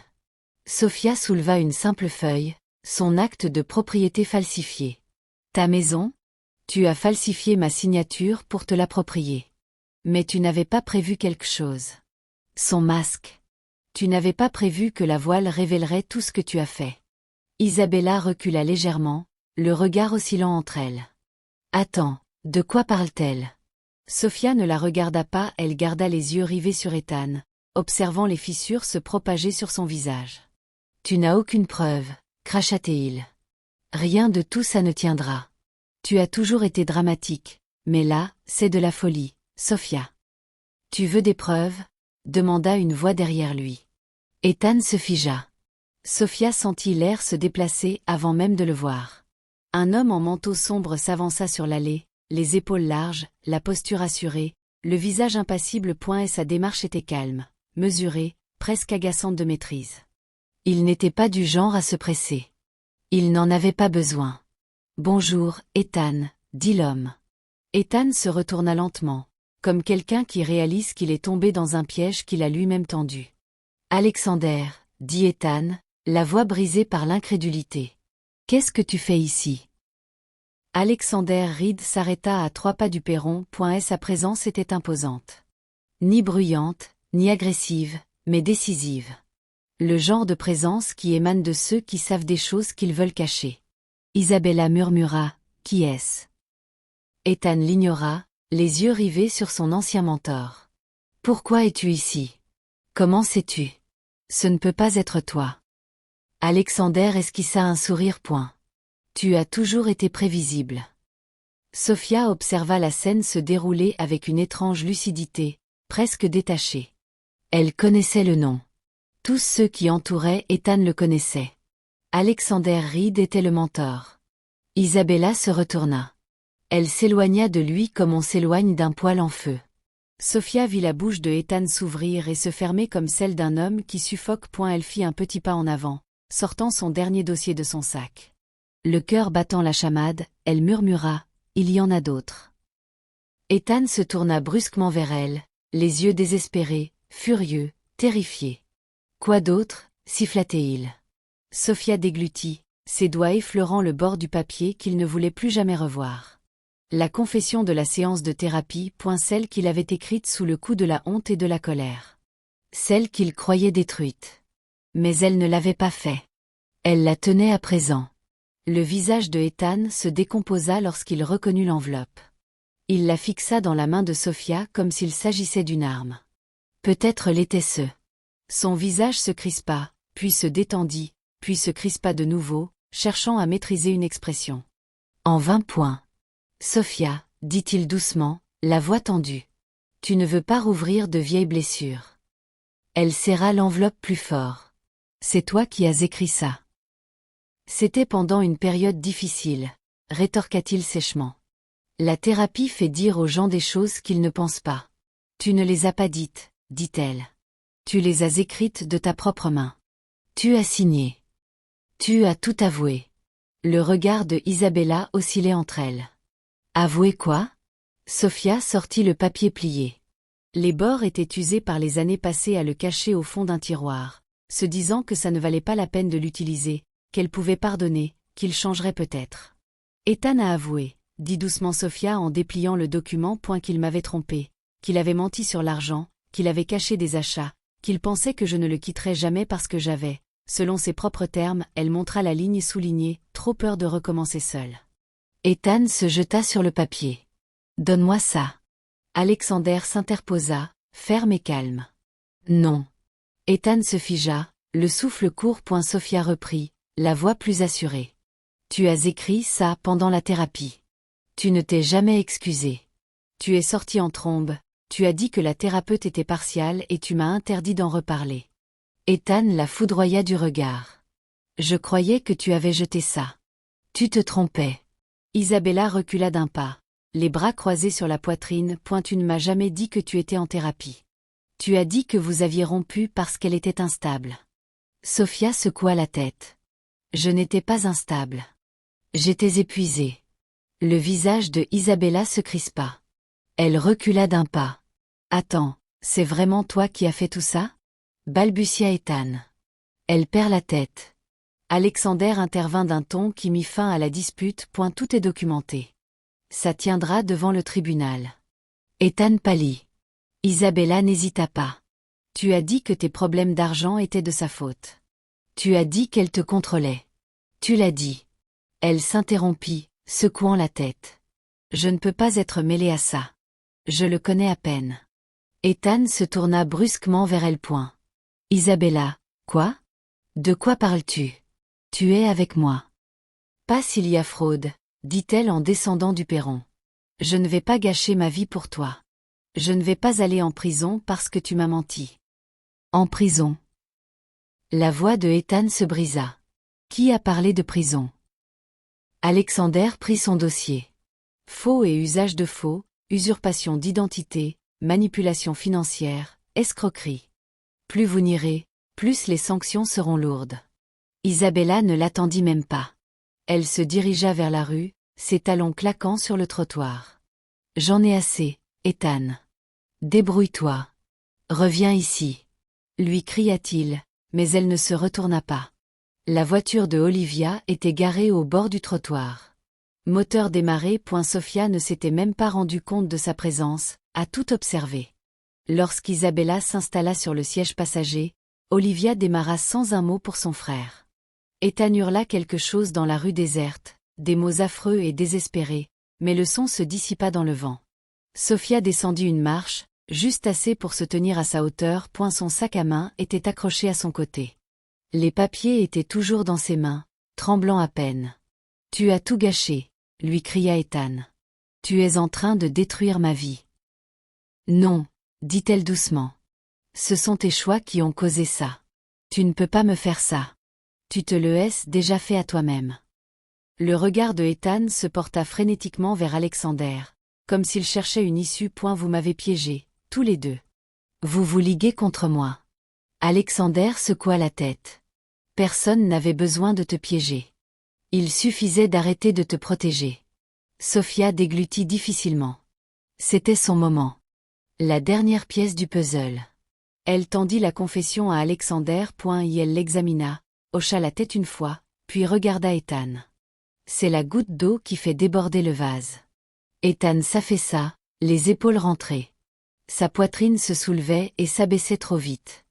Speaker 1: Sophia souleva une simple feuille, son acte de propriété falsifié. Ta maison? Tu as falsifié ma signature pour te l'approprier. Mais tu n'avais pas prévu quelque chose. Son masque. Tu n'avais pas prévu que la voile révélerait tout ce que tu as fait. Isabella recula légèrement, le regard oscillant entre elles. Attends, de quoi parle-t-elle? Sophia ne la regarda pas, elle garda les yeux rivés sur Ethan, observant les fissures se propager sur son visage. Tu n'as aucune preuve, cracha-t-il. Rien de tout ça ne tiendra. Tu as toujours été dramatique, mais là, c'est de la folie, Sophia. Tu veux des preuves? Demanda une voix derrière lui. Ethan se figea. Sophia sentit l'air se déplacer avant même de le voir. Un homme en manteau sombre s'avança sur l'allée, les épaules larges, la posture assurée, le visage impassible. Et sa démarche était calme, mesurée, presque agaçante de maîtrise. Il n'était pas du genre à se presser. Il n'en avait pas besoin. Bonjour, Ethan, dit l'homme. Ethan se retourna lentement, comme quelqu'un qui réalise qu'il est tombé dans un piège qu'il a lui-même tendu. Alexander, dit Ethan, la voix brisée par l'incrédulité. Qu'est-ce que tu fais ici? Alexander Reed s'arrêta à 3 pas du perron. Sa présence était imposante. Ni bruyante, ni agressive, mais décisive. Le genre de présence qui émane de ceux qui savent des choses qu'ils veulent cacher. Isabella murmura, qui est-ce? Ethan l'ignora, les yeux rivés sur son ancien mentor. Pourquoi es-tu ici? Comment sais-tu? Ce ne peut pas être toi. Alexander esquissa un sourire. Tu as toujours été prévisible. Sophia observa la scène se dérouler avec une étrange lucidité, presque détachée. Elle connaissait le nom. Tous ceux qui entouraient Ethan le connaissaient. Alexander Reed était le mentor. Isabella se retourna. Elle s'éloigna de lui comme on s'éloigne d'un poêle en feu. Sophia vit la bouche de Ethan s'ouvrir et se fermer comme celle d'un homme qui suffoque. Elle fit un petit pas en avant, sortant son dernier dossier de son sac. Le cœur battant la chamade, elle murmura, « Il y en a d'autres. » Ethan se tourna brusquement vers elle, les yeux désespérés, furieux, terrifiés. « Quoi d'autre ?» siffla-t-il. Sophia déglutit, ses doigts effleurant le bord du papier qu'il ne voulait plus jamais revoir. La confession de la séance de thérapie. Celle qu'il avait écrite sous le coup de la honte et de la colère. Celle qu'il croyait détruite. Mais elle ne l'avait pas fait. Elle la tenait à présent. Le visage de Ethan se décomposa lorsqu'il reconnut l'enveloppe. Il la fixa dans la main de Sophia comme s'il s'agissait d'une arme. Peut-être l'était-ce. Son visage se crispa, puis se détendit, puis se crispa de nouveau, cherchant à maîtriser une expression. En 20 points. Sophia, dit-il doucement, la voix tendue. Tu ne veux pas rouvrir de vieilles blessures. Elle serra l'enveloppe plus fort. C'est toi qui as écrit ça. C'était pendant une période difficile, rétorqua-t-il sèchement. La thérapie fait dire aux gens des choses qu'ils ne pensent pas. Tu ne les as pas dites, dit-elle. Tu les as écrites de ta propre main. Tu as signé. Tu as tout avoué. Le regard de Isabella oscillait entre elles. Avouer quoi? Sophia sortit le papier plié. Les bords étaient usés par les années passées à le cacher au fond d'un tiroir, se disant que ça ne valait pas la peine de l'utiliser, qu'elle pouvait pardonner, qu'il changerait peut-être. Ethan a avoué, dit doucement Sophia en dépliant le document, qu'il m'avait trompé, qu'il avait menti sur l'argent, qu'il avait caché des achats, qu'il pensait que je ne le quitterais jamais parce que j'avais, selon ses propres termes, elle montra la ligne soulignée, trop peur de recommencer seule. Ethan se jeta sur le papier. Donne-moi ça. Alexander s'interposa, ferme et calme. Non. Ethan se figea, le souffle court. Sophia reprit, la voix plus assurée. Tu as écrit ça pendant la thérapie. Tu ne t'es jamais excusé. Tu es sorti en trombe, tu as dit que la thérapeute était partiale et tu m'as interdit d'en reparler. Ethan la foudroya du regard. Je croyais que tu avais jeté ça. Tu te trompais. Isabella recula d'un pas, les bras croisés sur la poitrine. Tu ne m'as jamais dit que tu étais en thérapie. Tu as dit que vous aviez rompu parce qu'elle était instable. Sophia secoua la tête. Je n'étais pas instable. J'étais épuisée. Le visage de Isabella se crispa. Elle recula d'un pas. Attends, c'est vraiment toi qui as fait tout ça? Balbutia Ethan. Elle perd la tête. Alexander intervint d'un ton qui mit fin à la dispute. Tout est documenté. Ça tiendra devant le tribunal. Ethan pâlit. Isabella n'hésita pas. Tu as dit que tes problèmes d'argent étaient de sa faute. Tu as dit qu'elle te contrôlait. Tu l'as dit. Elle s'interrompit, secouant la tête. Je ne peux pas être mêlée à ça. Je le connais à peine. Ethan se tourna brusquement vers elle. Isabella, quoi? De quoi parles-tu? Tu es avec moi. Pas s'il y a fraude, dit-elle en descendant du perron. Je ne vais pas gâcher ma vie pour toi. Je ne vais pas aller en prison parce que tu m'as menti. En prison. La voix de Ethan se brisa. Qui a parlé de prison? Alexander prit son dossier. Faux et usage de faux, usurpation d'identité, manipulation financière, escroquerie. Plus vous n'irez, plus les sanctions seront lourdes. Isabella ne l'attendit même pas. Elle se dirigea vers la rue, ses talons claquant sur le trottoir. J'en ai assez, Ethan. Débrouille-toi. Reviens ici. Lui cria-t-il, mais elle ne se retourna pas. La voiture de Olivia était garée au bord du trottoir. Moteur démarré. Sophia ne s'était même pas rendu compte de sa présence, à tout observer. Lorsqu'Isabella s'installa sur le siège passager, Olivia démarra sans un mot pour son frère. Ethan hurla quelque chose dans la rue déserte, des mots affreux et désespérés, mais le son se dissipa dans le vent. Sophia descendit une marche, juste assez pour se tenir à sa hauteur. Son sac à main était accroché à son côté. Les papiers étaient toujours dans ses mains, tremblant à peine. Tu as tout gâché, lui cria Ethan. Tu es en train de détruire ma vie. Non, dit-elle doucement. Ce sont tes choix qui ont causé ça. Tu ne peux pas me faire ça. Tu te le es déjà fait à toi-même. Le regard de Ethan se porta frénétiquement vers Alexander, comme s'il cherchait une issue. Vous m'avez piégé, tous les deux. Vous vous liguez contre moi. Alexander secoua la tête. Personne n'avait besoin de te piéger. Il suffisait d'arrêter de te protéger. Sophia déglutit difficilement. C'était son moment. La dernière pièce du puzzle. Elle tendit la confession à Alexander. Elle l'examina, hocha la tête une fois, puis regarda Ethan. C'est la goutte d'eau qui fait déborder le vase. Ethan s'affaissa, les épaules rentrées. Sa poitrine se soulevait et s'abaissait trop vite.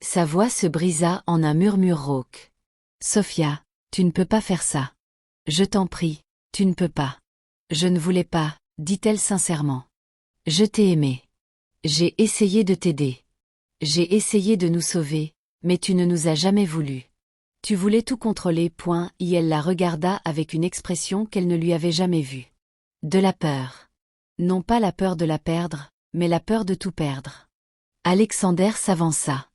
Speaker 1: Sa voix se brisa en un murmure rauque. Sophia, tu ne peux pas faire ça. Je t'en prie, tu ne peux pas. Je ne voulais pas, dit-elle sincèrement. Je t'ai aimé. J'ai essayé de t'aider. J'ai essayé de nous sauver, mais tu ne nous as jamais voulu. Tu voulais tout contrôler. Elle la regarda avec une expression qu'elle ne lui avait jamais vue. De la peur. Non pas la peur de la perdre, mais la peur de tout perdre. Alexander s'avança.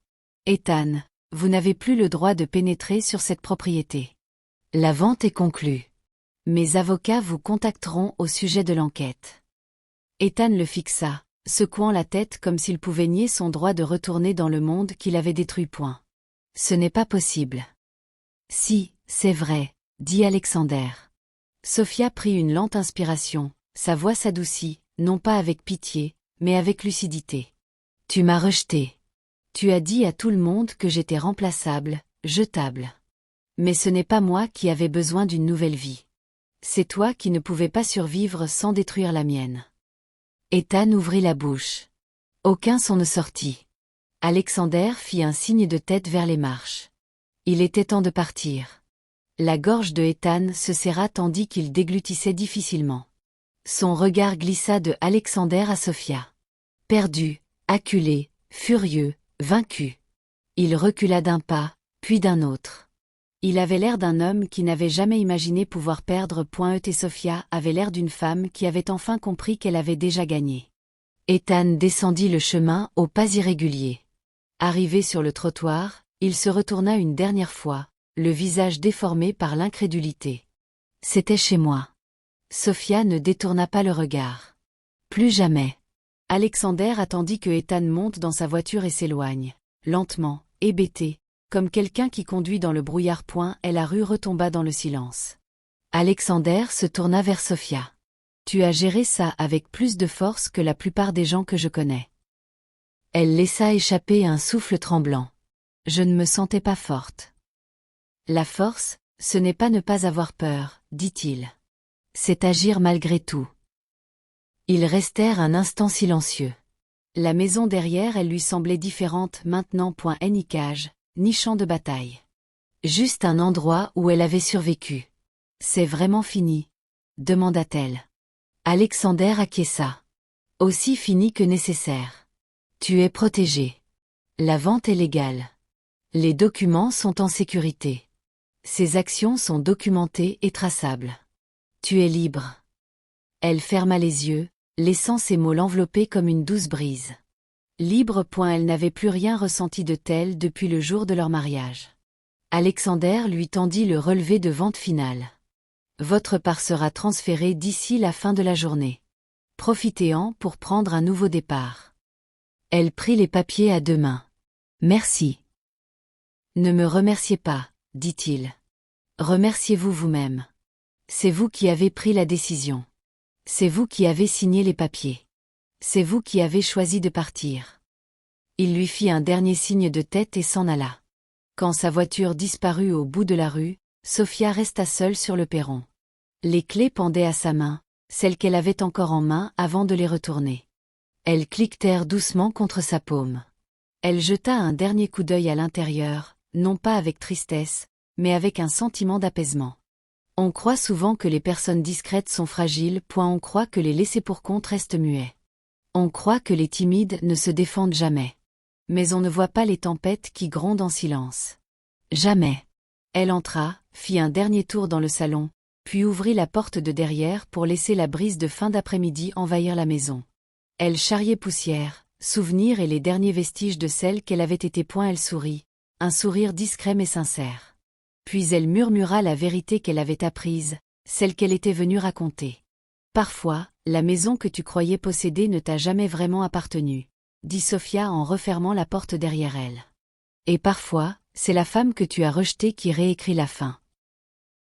Speaker 1: Ethan, vous n'avez plus le droit de pénétrer sur cette propriété. La vente est conclue. Mes avocats vous contacteront au sujet de l'enquête. Ethan le fixa, secouant la tête comme s'il pouvait nier son droit de retourner dans le monde qu'il avait détruit. Point. Ce n'est pas possible. Si, c'est vrai, dit Alexander. Sophia prit une lente inspiration, sa voix s'adoucit, non pas avec pitié, mais avec lucidité. Tu m'as rejeté. Tu as dit à tout le monde que j'étais remplaçable, jetable. Mais ce n'est pas moi qui avais besoin d'une nouvelle vie. C'est toi qui ne pouvais pas survivre sans détruire la mienne. Ethan ouvrit la bouche. Aucun son ne sortit. Alexander fit un signe de tête vers les marches. Il était temps de partir. La gorge de Ethan se serra tandis qu'il déglutissait difficilement. Son regard glissa de Alexander à Sophia. Perdu, acculé, furieux, vaincu. Il recula d'un pas, puis d'un autre. Il avait l'air d'un homme qui n'avait jamais imaginé pouvoir perdre. Et Sophia avait l'air d'une femme qui avait enfin compris qu'elle avait déjà gagné. Ethan descendit le chemin aux pas irréguliers. Arrivé sur le trottoir, il se retourna une dernière fois, le visage déformé par l'incrédulité. C'était chez moi. Sophia ne détourna pas le regard. Plus jamais. Alexander attendit que Ethan monte dans sa voiture et s'éloigne, lentement, hébété, comme quelqu'un qui conduit dans le brouillard. Et la rue retomba dans le silence. Alexander se tourna vers Sophia. Tu as géré ça avec plus de force que la plupart des gens que je connais. Elle laissa échapper un souffle tremblant. Je ne me sentais pas forte. La force, ce n'est pas ne pas avoir peur, dit-il. C'est agir malgré tout. Ils restèrent un instant silencieux. La maison derrière elle lui semblait différente maintenant. Ni cage, ni champ de bataille. Juste un endroit où elle avait survécu. C'est vraiment fini? Demanda-t-elle. Alexander acquiesça. Aussi fini que nécessaire. Tu es protégé. La vente est légale. Les documents sont en sécurité. Ces actions sont documentées et traçables. Tu es libre. Elle ferma les yeux, laissant ces mots l'envelopper comme une douce brise. Libre. Elle n'avait plus rien ressenti de tel depuis le jour de leur mariage. Alexander lui tendit le relevé de vente final. Votre part sera transférée d'ici la fin de la journée. Profitez-en pour prendre un nouveau départ. Elle prit les papiers à deux mains. Merci. Ne me remerciez pas, dit-il. Remerciez-vous vous-même. C'est vous qui avez pris la décision. C'est vous qui avez signé les papiers. C'est vous qui avez choisi de partir. Il lui fit un dernier signe de tête et s'en alla. Quand sa voiture disparut au bout de la rue, Sophia resta seule sur le perron. Les clés pendaient à sa main, celles qu'elle avait encore en main avant de les retourner. Elles cliquetèrent doucement contre sa paume. Elle jeta un dernier coup d'œil à l'intérieur, non pas avec tristesse, mais avec un sentiment d'apaisement. On croit souvent que les personnes discrètes sont fragiles. On croit que les laissés-pour-compte restent muets. On croit que les timides ne se défendent jamais. Mais on ne voit pas les tempêtes qui grondent en silence. Jamais. Elle entra, fit un dernier tour dans le salon, puis ouvrit la porte de derrière pour laisser la brise de fin d'après-midi envahir la maison. Elle charriait poussière, souvenirs et les derniers vestiges de celle qu'elle avait été. Elle sourit, un sourire discret mais sincère. Puis elle murmura la vérité qu'elle avait apprise, celle qu'elle était venue raconter. Parfois, la maison que tu croyais posséder ne t'a jamais vraiment appartenu, dit Sophia en refermant la porte derrière elle. Et parfois, c'est la femme que tu as rejetée qui réécrit la fin.